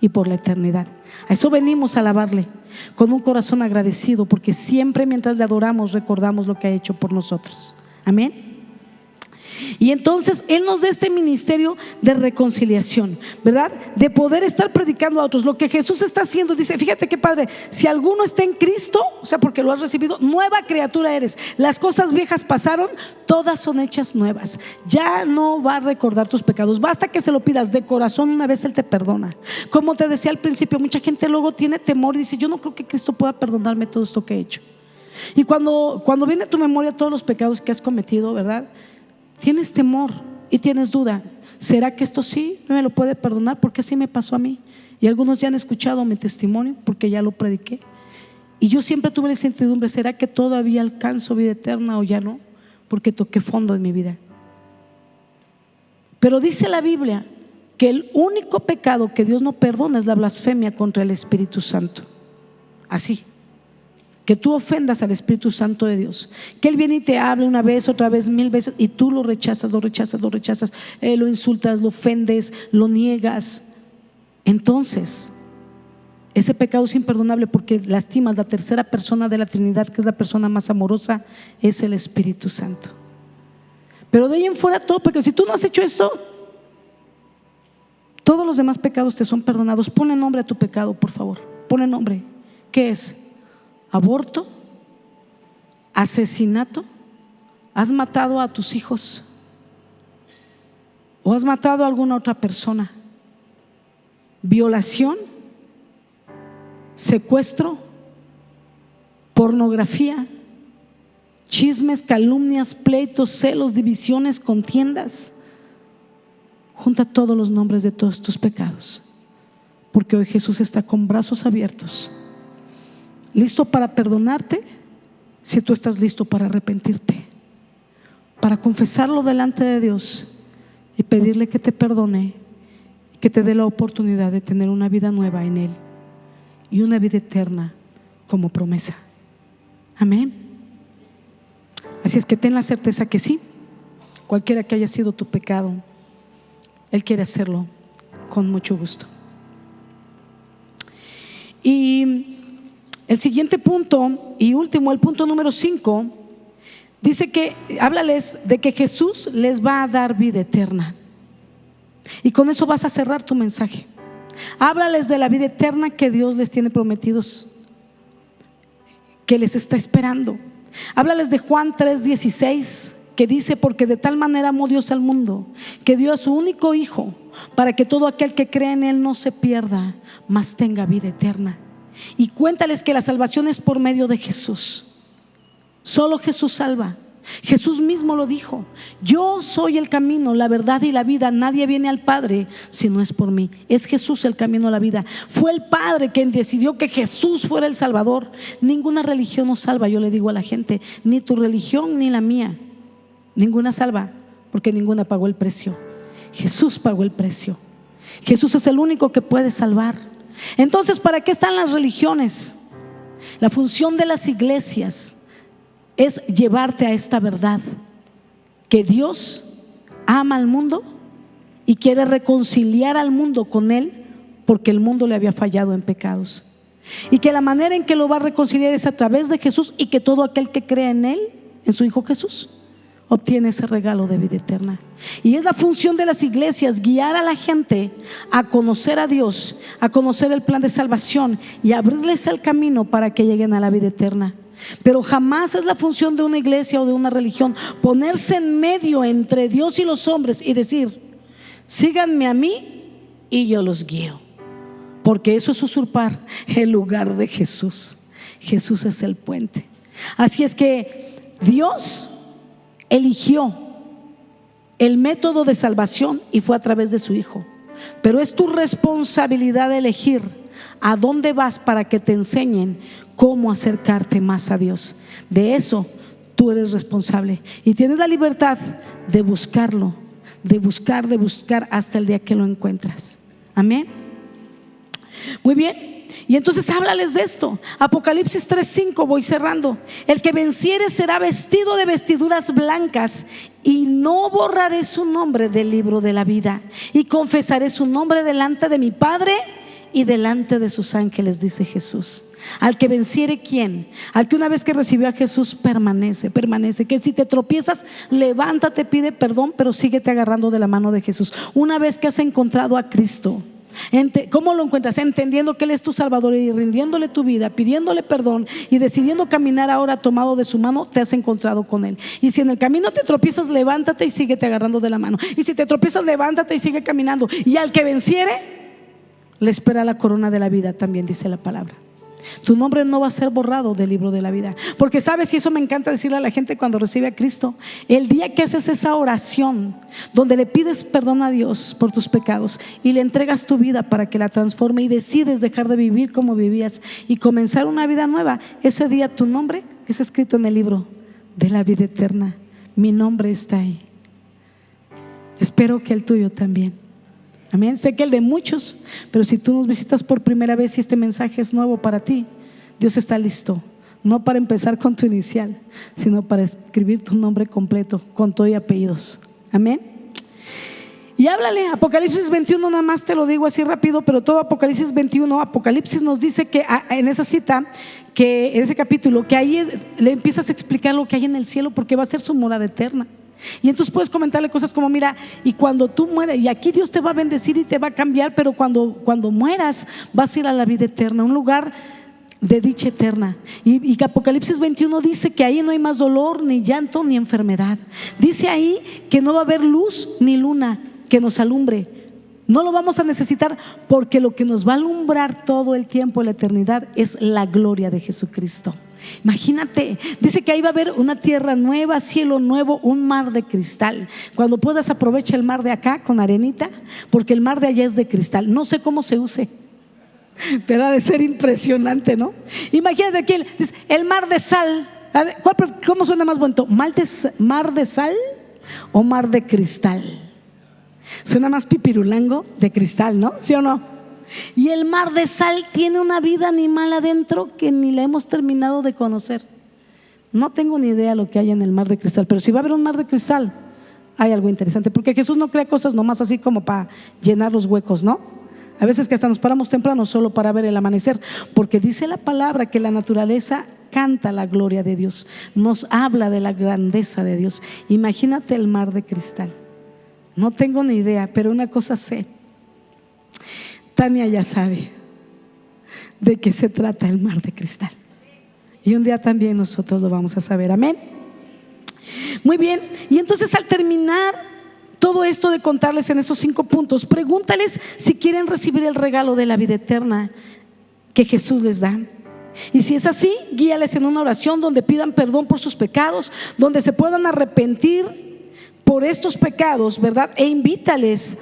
y por la eternidad. A eso venimos a alabarle con un corazón agradecido, porque siempre mientras le adoramos recordamos lo que ha hecho por nosotros. Amén. Y entonces Él nos da este ministerio de reconciliación, ¿verdad? De poder estar predicando a otros. Lo que Jesús está haciendo, dice, fíjate qué padre, si alguno está en Cristo, o sea, porque lo has recibido, nueva criatura eres. Las cosas viejas pasaron, todas son hechas nuevas. Ya no va a recordar tus pecados. Basta que se lo pidas de corazón, una vez Él te perdona. Como te decía al principio, mucha gente luego tiene temor y dice, yo no creo que Cristo pueda perdonarme todo esto que he hecho. Y cuando viene a tu memoria todos los pecados que has cometido, ¿verdad?, tienes temor y tienes duda. ¿Será que esto sí no me lo puede perdonar? Porque así me pasó a mí. Y algunos ya han escuchado mi testimonio porque ya lo prediqué. Y yo siempre tuve la incertidumbre, ¿será que todavía alcanzo vida eterna o ya no? Porque toqué fondo en mi vida. Pero dice la Biblia que el único pecado que Dios no perdona es la blasfemia contra el Espíritu Santo. Así, que tú ofendas al Espíritu Santo de Dios, que Él viene y te hable una vez, otra vez, 1000 veces, y tú lo rechazas, lo insultas, lo ofendes, lo niegas. Entonces ese pecado es imperdonable, porque lastimas la tercera persona de la Trinidad, que es la persona más amorosa, es el Espíritu Santo. Pero de ahí en fuera todo pecado. Si tú no has hecho eso, todos los demás pecados te son perdonados. Ponle nombre a tu pecado, por favor. Ponle nombre. ¿Qué es? Aborto, asesinato, has matado a tus hijos o has matado a alguna otra persona, violación, secuestro, pornografía, chismes, calumnias, pleitos, celos, divisiones, contiendas. Junta todos los nombres de todos tus pecados, porque hoy Jesús está con brazos abiertos, listo para perdonarte, si tú estás listo para arrepentirte, para confesarlo delante de Dios y pedirle que te perdone, que te dé la oportunidad de tener una vida nueva en Él y una vida eterna como promesa. Amén. Así es que ten la certeza que sí, cualquiera que haya sido tu pecado, Él quiere hacerlo con mucho gusto. Y el siguiente punto y último, el punto número 5, dice que háblales de que Jesús les va a dar vida eterna. Y con eso vas a cerrar tu mensaje. Háblales de la vida eterna que Dios les tiene prometidos, que les está esperando. Háblales de Juan 3:16, que dice, porque de tal manera amó Dios al mundo, que dio a su único Hijo, para que todo aquel que cree en Él no se pierda, mas tenga vida eterna. Y cuéntales que la salvación es por medio de Jesús. Solo Jesús salva. Jesús mismo lo dijo: yo soy el camino, la verdad y la vida. Nadie viene al Padre si no es por mí. Es Jesús el camino a la vida. Fue el Padre quien decidió que Jesús fuera el Salvador. Ninguna religión nos salva. Yo le digo a la gente, ni tu religión ni la mía, ninguna salva, porque ninguna pagó el precio. Jesús pagó el precio. Jesús es el único que puede salvar. Entonces, ¿para qué están las religiones? La función de las iglesias es llevarte a esta verdad, que Dios ama al mundo y quiere reconciliar al mundo con Él, porque el mundo le había fallado en pecados, y que la manera en que lo va a reconciliar es a través de Jesús, y que todo aquel que cree en Él, en su Hijo Jesús, obtiene ese regalo de vida eterna. Y es la función de las iglesias guiar a la gente a conocer a Dios, a conocer el plan de salvación y abrirles el camino para que lleguen a la vida eterna. Pero jamás es la función de una iglesia o de una religión ponerse en medio entre Dios y los hombres y decir: síganme a mí y yo los guío, porque eso es usurpar el lugar de Jesús. Jesús es el puente. Así es que Dios eligió el método de salvación y fue a través de su Hijo. pero es tu responsabilidad elegir a dónde vas para que te enseñen cómo acercarte más a Dios. De eso tú eres responsable y tienes la libertad de buscarlo, de buscar hasta el día que lo encuentras. Amén. Muy bien. Y entonces háblales de esto. Apocalipsis 3:5, voy cerrando. El que venciere será vestido de vestiduras blancas, y no borraré su nombre del libro de la vida, y confesaré su nombre delante de mi Padre y delante de sus ángeles, dice Jesús. Al que venciere, ¿quién? Al que una vez que recibió a Jesús permanece. Que si te tropiezas, levántate, pide perdón, pero síguete agarrando de la mano de Jesús. Una vez que has encontrado a Cristo, ¿cómo lo encuentras? Entendiendo que Él es tu Salvador y rindiéndole tu vida, pidiéndole perdón y decidiendo caminar ahora tomado de su mano, te has encontrado con Él. Y si en el camino te tropiezas, levántate y síguete agarrando de la mano. Y si te tropiezas, levántate y sigue caminando. Y al que venciere, le espera la corona de la vida, también dice la palabra. Tu nombre no va a ser borrado del libro de la vida. Porque sabes, y eso me encanta decirle a la gente cuando recibe a Cristo, el día que haces esa oración donde le pides perdón a Dios por tus pecados y le entregas tu vida para que la transforme y decides dejar de vivir como vivías y comenzar una vida nueva, ese día tu nombre es escrito en el libro de la vida eterna. Mi nombre está ahí. Espero que el tuyo también. Amén. Sé que el de muchos, pero si tú nos visitas por primera vez y este mensaje es nuevo para ti, Dios está listo, no para empezar con tu inicial, sino para escribir tu nombre completo con todo y apellidos. Amén. Y háblale. Apocalipsis 21, nada más te lo digo así rápido, pero todo Apocalipsis 21, Apocalipsis nos dice que en esa cita, que en ese capítulo, que ahí le empiezas a explicar lo que hay en el cielo, porque va a ser su morada eterna. Y entonces puedes comentarle cosas como: mira, y cuando tú mueras, y aquí Dios te va a bendecir y te va a cambiar, pero cuando mueras vas a ir a la vida eterna, un lugar de dicha eterna. Y Apocalipsis 21 dice que ahí no hay más dolor, ni llanto, ni enfermedad. Dice ahí que no va a haber luz ni luna que nos alumbre. No lo vamos a necesitar, porque lo que nos va a alumbrar todo el tiempo, la eternidad, es la gloria de Jesucristo. Imagínate, dice que ahí va a haber una tierra nueva, cielo nuevo, un mar de cristal. Cuando puedas, aprovecha el mar de acá con arenita, porque el mar de allá es de cristal. No sé cómo se use, pero ha de ser impresionante, ¿no? Imagínate aquí el mar de sal. ¿Cómo suena más bonito? ¿Mar de sal o mar de cristal? Suena más pipirulango de cristal, ¿no? ¿Sí o no? Y el mar de sal tiene una vida animal adentro que ni la hemos terminado de conocer. No tengo ni idea lo que hay en el mar de cristal, pero si va a haber un mar de cristal, hay algo interesante, porque Jesús no crea cosas nomás así como para llenar los huecos, ¿no? A veces que hasta nos paramos temprano solo para ver el amanecer, porque dice la palabra que la naturaleza canta la gloria de Dios, nos habla de la grandeza de Dios. Imagínate el mar de cristal. No tengo ni idea, pero una cosa sé: Tania ya sabe de qué se trata el mar de cristal, y un día también nosotros lo vamos a saber. Amén. Muy bien. Y entonces, al terminar todo esto de contarles en esos 5 puntos, pregúntales si quieren recibir el regalo de la vida eterna que Jesús les da. Y si es así, guíales en una oración donde pidan perdón por sus pecados, donde se puedan arrepentir por estos pecados, ¿verdad? E invítales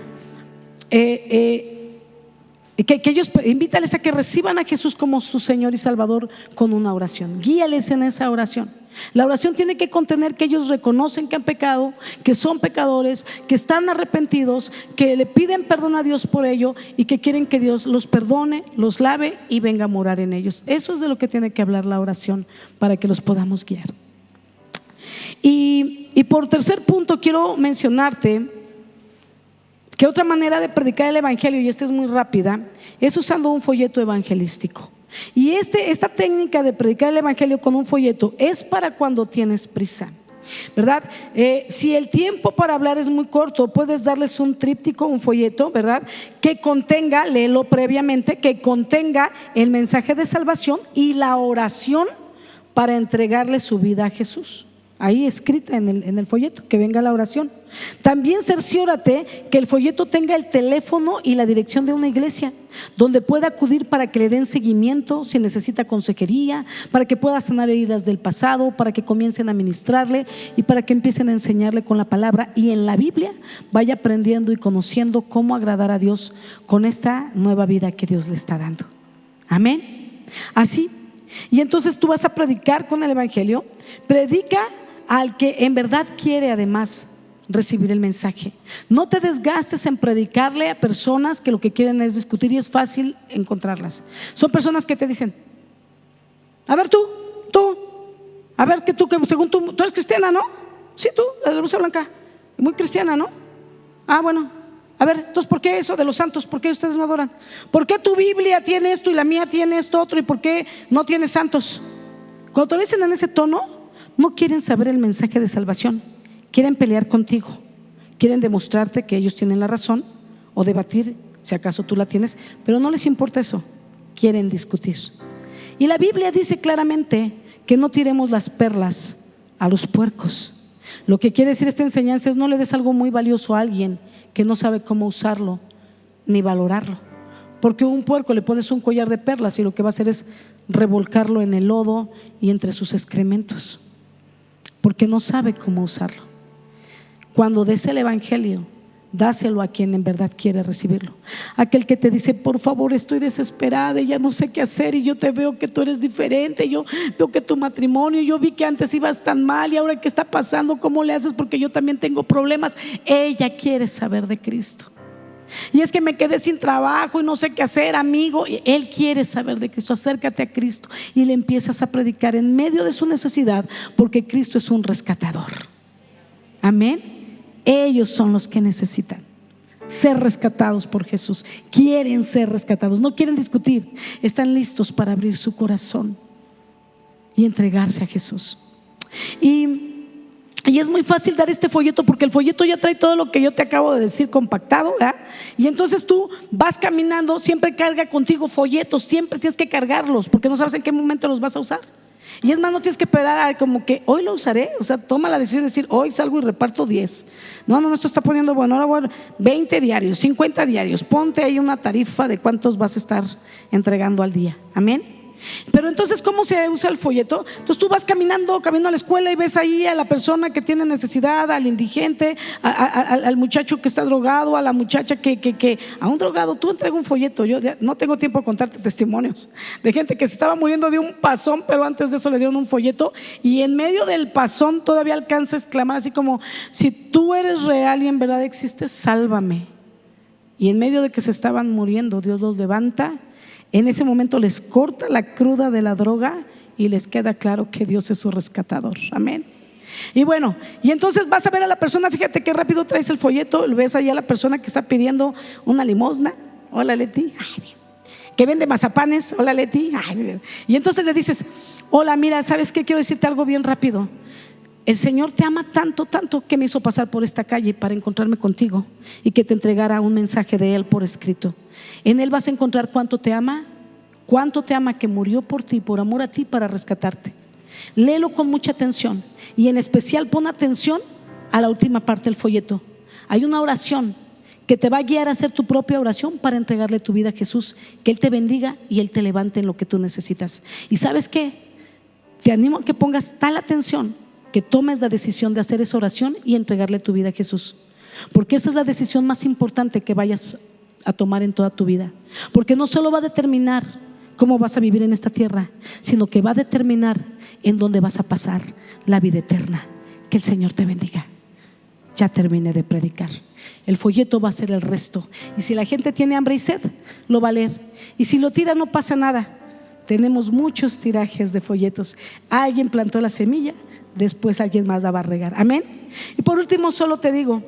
invítales a que reciban a Jesús como su Señor y Salvador con una oración. Guíales en esa oración. La oración tiene que contener que ellos reconocen que han pecado, que son pecadores, que están arrepentidos, que le piden perdón a Dios por ello y que quieren que Dios los perdone, los lave y venga a morar en ellos. Eso es de lo que tiene que hablar la oración, para que los podamos guiar. Y por tercer punto, quiero mencionarte que otra manera de predicar el evangelio, y esta es muy rápida, es usando un folleto evangelístico. Y esta técnica de predicar el evangelio con un folleto es para cuando tienes prisa, ¿verdad? Si el tiempo para hablar es muy corto, puedes darles un tríptico, un folleto, ¿verdad? Que contenga, léelo previamente, que contenga el mensaje de salvación y la oración para entregarle su vida a Jesús. ahí escrita en el folleto, que venga la oración. También cerciórate que el folleto tenga el teléfono y la dirección de una iglesia donde pueda acudir para que le den seguimiento si necesita consejería, para que pueda sanar heridas del pasado, para que comiencen a ministrarle y para que empiecen a enseñarle con la palabra, y en la Biblia vaya aprendiendo y conociendo cómo agradar a Dios con esta nueva vida que Dios le está dando. Amén. Así. Y entonces tú vas a predicar con el evangelio. Predica al que en verdad quiere además recibir el mensaje. No te desgastes en predicarle a personas que lo que quieren es discutir, y es fácil encontrarlas. Son personas que te dicen: a ver tú, a ver que tú, que según tú eres cristiana, ¿no? Sí, tú, la de la blusa blanca, muy cristiana, ¿no? Ah, bueno, a ver, entonces ¿por qué eso de los santos? ¿Por qué ustedes no adoran? ¿Por qué tu Biblia tiene esto y la mía tiene esto otro? ¿Y por qué no tiene santos? Cuando te lo dicen en ese tono, no quieren saber el mensaje de salvación, quieren pelear contigo, quieren demostrarte que ellos tienen la razón o debatir si acaso tú la tienes, pero no les importa eso, quieren discutir. Y la Biblia dice claramente que no tiremos las perlas a los puercos. Lo que quiere decir esta enseñanza es: no le des algo muy valioso a alguien que no sabe cómo usarlo ni valorarlo, porque a un puerco le pones un collar de perlas y lo que va a hacer es revolcarlo en el lodo y entre sus excrementos, porque no sabe cómo usarlo. Cuando des el evangelio, dáselo a quien en verdad quiere recibirlo. Aquel que te dice: por favor, estoy desesperada y ya no sé qué hacer, y yo te veo que tú eres diferente, yo veo que tu matrimonio, yo vi que antes ibas tan mal y ahora qué está pasando, ¿cómo le haces? Porque yo también tengo problemas. Ella quiere saber de Cristo. Y es que me quedé sin trabajo y no sé qué hacer, amigo. Él quiere saber de Cristo. Acércate a Cristo y le empiezas a predicar en medio de su necesidad, porque Cristo es un rescatador. Amén. Ellos son los que necesitan ser rescatados por Jesús. Quieren ser rescatados, no quieren discutir, están listos para abrir su corazón y entregarse a Jesús. Y es muy fácil dar este folleto, porque el folleto ya trae todo lo que yo te acabo de decir compactado, ¿verdad? Y entonces tú vas caminando, siempre carga contigo folletos, siempre tienes que cargarlos, porque no sabes en qué momento los vas a usar. Y es más, no tienes que esperar a como que hoy lo usaré, o sea, toma la decisión de decir: hoy salgo y reparto 10. No, esto está poniendo bueno, ahora voy a 20 diarios, 50 diarios. Ponte ahí una tarifa de cuántos vas a estar entregando al día. Amén. Pero entonces, ¿cómo se usa el folleto? Entonces tú vas camino a la escuela y ves ahí a la persona que tiene necesidad, al indigente, al muchacho que está drogado, a la muchacha que a un drogado tú entregas un folleto. Yo no tengo tiempo de contarte testimonios de gente que se estaba muriendo de un pasón, pero antes de eso le dieron un folleto, y en medio del pasón todavía alcanza a exclamar así como: si tú eres real y en verdad existes, sálvame. Y en medio de que se estaban muriendo, Dios los levanta. En ese momento les corta la cruda de la droga y les queda claro que Dios es su rescatador. Amén. Y bueno, y entonces vas a ver a la persona, fíjate qué rápido traes el folleto, ves ahí a la persona que está pidiendo una limosna. Hola, Leti. Ay, que vende mazapanes. Hola, Leti. Ay, y entonces le dices: hola, mira, ¿sabes qué? Quiero decirte algo bien rápido. El Señor te ama tanto, tanto, que me hizo pasar por esta calle para encontrarme contigo y que te entregara un mensaje de Él por escrito. En Él vas a encontrar cuánto te ama, que murió por ti, por amor a ti, para rescatarte. Léelo con mucha atención, y en especial pon atención a la última parte del folleto. Hay una oración que te va a guiar a hacer tu propia oración para entregarle tu vida a Jesús, que Él te bendiga y Él te levante en lo que tú necesitas. Y ¿sabes qué? Te animo a que pongas tal atención que tomes la decisión de hacer esa oración y entregarle tu vida a Jesús, porque esa es la decisión más importante que vayas a tomar en toda tu vida, porque no solo va a determinar cómo vas a vivir en esta tierra, sino que va a determinar en dónde vas a pasar la vida eterna. Que el Señor te bendiga. Ya terminé de predicar. El folleto va a ser el resto, y si la gente tiene hambre y sed, lo va a leer, y si lo tira no pasa nada. Tenemos muchos tirajes de folletos. Alguien plantó la semilla, después alguien más la va a regar. Amén. Y por último, solo te digo: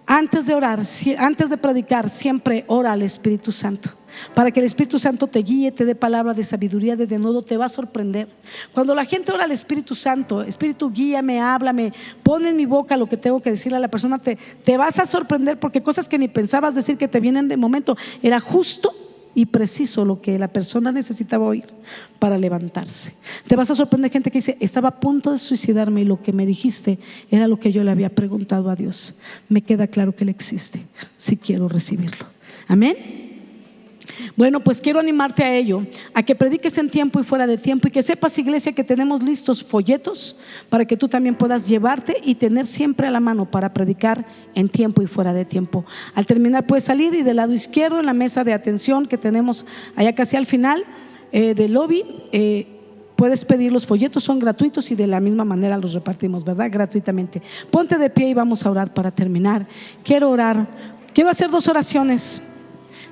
antes de orar, antes de predicar, siempre ora al Espíritu Santo, para que el Espíritu Santo te guíe, te dé palabra de sabiduría, de nuevo te va a sorprender. Cuando la gente ora al Espíritu Santo: Espíritu, guíame, háblame, pon en mi boca lo que tengo que decirle a la persona, te vas a sorprender, porque cosas que ni pensabas decir, que te vienen de momento, era justo y preciso lo que la persona necesitaba oír para levantarse. Te vas a sorprender gente que dice: estaba a punto de suicidarme y lo que me dijiste era lo que yo le había preguntado a Dios. Me queda claro que Él existe, si quiero recibirlo. Amén. Bueno, pues quiero animarte a ello, a que prediques en tiempo y fuera de tiempo, y que sepas, iglesia, que tenemos listos folletos para que tú también puedas llevarte y tener siempre a la mano para predicar en tiempo y fuera de tiempo. Al terminar puedes salir, y del lado izquierdo, en la mesa de atención que tenemos allá casi al final del lobby, puedes pedir los folletos, son gratuitos y de la misma manera los repartimos, ¿verdad? Gratuitamente. Ponte de pie y vamos a orar para terminar. Quiero hacer 2 oraciones.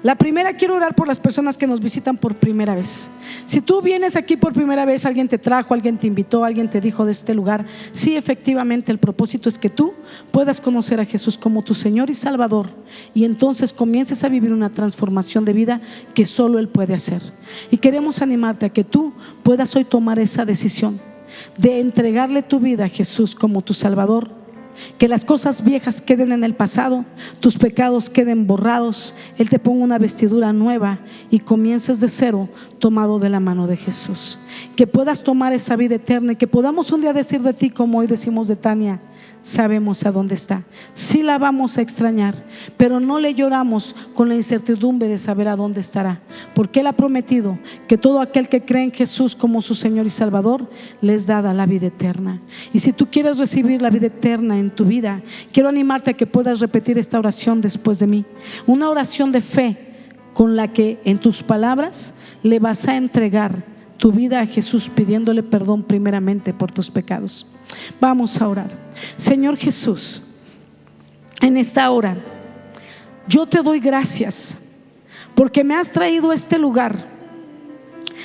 La primera, quiero orar por las personas que nos visitan por primera vez. Si tú vienes aquí por primera vez, alguien te trajo, alguien te invitó, alguien te dijo de este lugar, sí, efectivamente el propósito es que tú puedas conocer a Jesús como tu Señor y Salvador, y entonces comiences a vivir una transformación de vida que solo Él puede hacer. Y queremos animarte a que tú puedas hoy tomar esa decisión de entregarle tu vida a Jesús como tu Salvador. Que las cosas viejas queden en el pasado, tus pecados queden borrados, Él te ponga una vestidura nueva y comiences de cero, tomado de la mano de Jesús. Que puedas tomar esa vida eterna y que podamos un día decir de ti, como hoy decimos de Tania: sabemos a dónde está. Sí la vamos a extrañar, pero no le lloramos con la incertidumbre de saber a dónde estará, porque Él ha prometido que todo aquel que cree en Jesús como su Señor y Salvador les da la vida eterna. Y si tú quieres recibir la vida eterna en tu vida, quiero animarte a que puedas repetir esta oración después de mí. Una oración de fe con la que en tus palabras le vas a entregar tu vida a Jesús, pidiéndole perdón primeramente por tus pecados. Vamos a orar. Señor Jesús, en esta hora yo te doy gracias porque me has traído a este lugar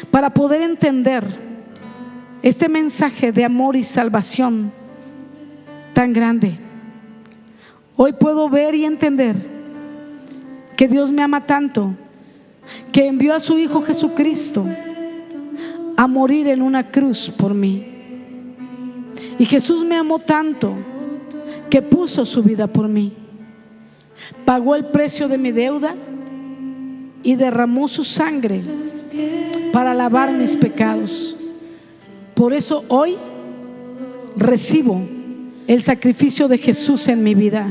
para poder entender este mensaje de amor y salvación tan grande. Hoy puedo ver y entender que Dios me ama tanto, que envió a su Hijo Jesucristo a morir en una cruz por mí. Y Jesús me amó tanto que puso su vida por mí, pagó el precio de mi deuda y derramó su sangre para lavar mis pecados. Por eso hoy recibo el sacrificio de Jesús en mi vida,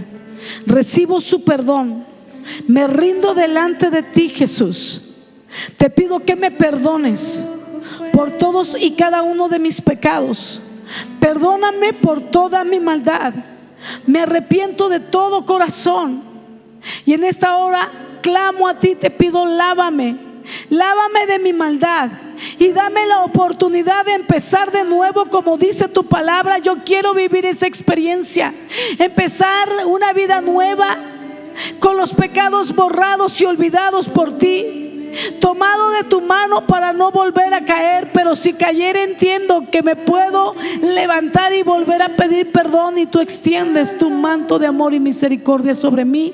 recibo su perdón, me rindo delante de ti, Jesús. Te pido que me perdones por todos y cada uno de mis pecados. Perdóname por toda mi maldad. Me arrepiento de todo corazón. Y en esta hora clamo a ti, te pido: lávame de mi maldad y dame la oportunidad de empezar de nuevo, como dice tu palabra. Yo quiero vivir esa experiencia, empezar una vida nueva, con los pecados borrados y olvidados por ti, tomado de tu mano para no volver a caer. Pero si cayere, entiendo que me puedo levantar y volver a pedir perdón, y tú extiendes tu manto de amor y misericordia sobre mí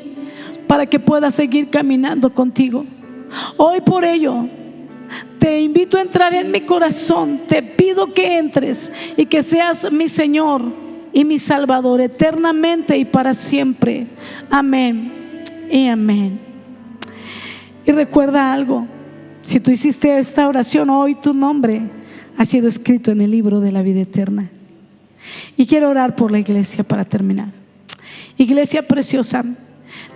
para que pueda seguir caminando contigo. Hoy por ello te invito a entrar en mi corazón. Te pido que entres y que seas mi Señor y mi Salvador eternamente y para siempre. Amén y amén. Y recuerda algo: si tú hiciste esta oración hoy, tu nombre ha sido escrito en el libro de la vida eterna. Y quiero orar por la iglesia para terminar. Iglesia preciosa,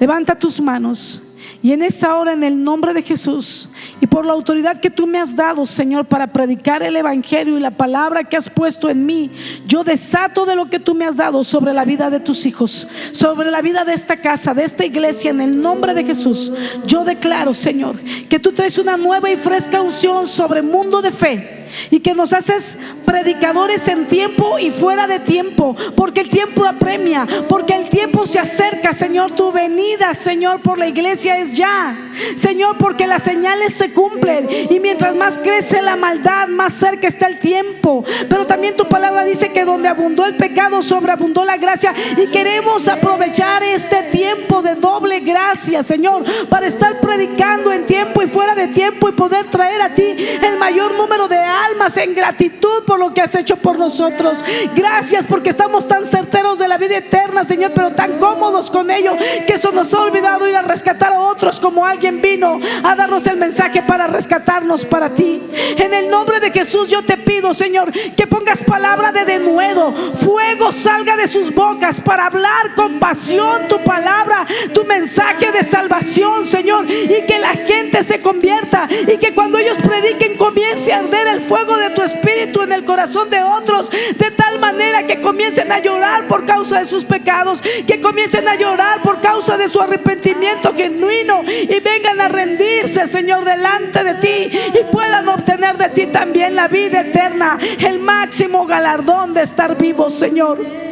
levanta tus manos. Y en esta hora, en el nombre de Jesús y por la autoridad que tú me has dado, Señor, para predicar el evangelio y la palabra que has puesto en mí, yo desato de lo que tú me has dado sobre la vida de tus hijos, sobre la vida de esta casa, de esta iglesia. En el nombre de Jesús, yo declaro, Señor, que tú traes una nueva y fresca unción sobre Mundo de Fe, y que nos haces predicadores en tiempo y fuera de tiempo, porque el tiempo apremia, porque el tiempo se acerca. Señor, tu venida, Señor, por la iglesia es ya, Señor, porque las señales se cumplen, y mientras más crece la maldad, más cerca está el tiempo. Pero también tu palabra dice que donde abundó el pecado, sobreabundó la gracia, y queremos aprovechar este tiempo de doble gracia, Señor, para estar predicando en tiempo y fuera de tiempo, y poder traer a ti el mayor número de almas almas en gratitud por lo que has hecho por nosotros. Gracias porque estamos tan certeros de la vida eterna, Señor, pero tan cómodos con ello que eso nos ha olvidado ir a rescatar a otros, como alguien vino a darnos el mensaje para rescatarnos para ti. En el nombre de Jesús yo te pido, Señor, que pongas palabra de denuedo, fuego salga de sus bocas para hablar con pasión tu palabra, tu mensaje de salvación, Señor, y que la gente se convierta, y que cuando ellos prediquen comience a arder el fuego de tu espíritu en el corazón de otros, de tal manera que comiencen a llorar por causa de sus pecados, que comiencen a llorar por causa de su arrepentimiento genuino, y vengan a rendirse, Señor, delante de ti, y puedan obtener de ti también la vida eterna, el máximo galardón de estar vivos, Señor.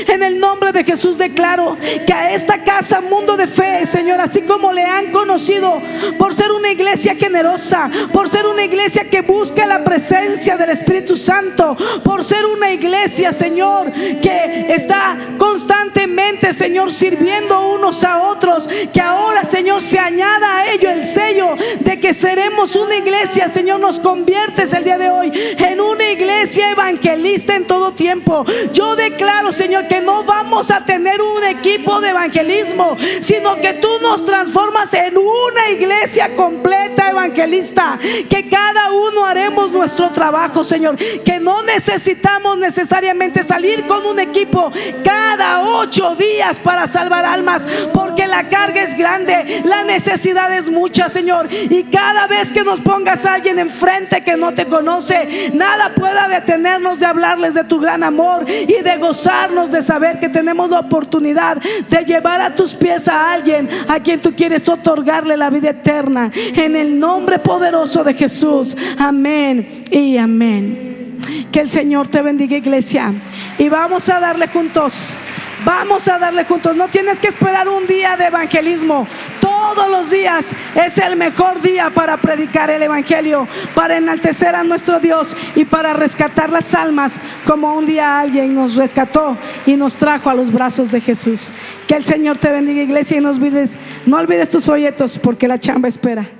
En el nombre de Jesús declaro que a esta casa Mundo de Fe, Señor, así como le han conocido por ser una iglesia generosa, por ser una iglesia que busca la presencia del Espíritu Santo, por ser una iglesia, Señor, que está constantemente, Señor, sirviendo unos a otros, que ahora, Señor, se añada a ello el sello de que seremos una iglesia, Señor, nos conviertes el día de hoy en una iglesia evangelista en todo tiempo. Yo declaro, Señor, que no vamos a tener un equipo de evangelismo, sino que tú nos transformas en una iglesia completa evangelista, que cada uno haremos nuestro trabajo, Señor, que no necesitamos necesariamente salir con un equipo cada 8 días para salvar almas, porque la carga es grande, la necesidad es mucha, Señor, y cada vez que nos pongas a alguien enfrente que no te conoce, nada pueda detenernos de hablarles de tu gran amor y de gozarnos de saber que tenemos la oportunidad de llevar a tus pies a alguien a quien tú quieres otorgarle la vida eterna, en el nombre poderoso de Jesús. Amén y amén. Que el Señor te bendiga, iglesia, y vamos a darle juntos. Vamos a darle juntos. No tienes que esperar un día de evangelismo. Todos los días es el mejor día para predicar el evangelio, para enaltecer a nuestro Dios y para rescatar las almas, como un día alguien nos rescató y nos trajo a los brazos de Jesús. Que el Señor te bendiga, iglesia, y no olvides tus folletos, porque la chamba espera.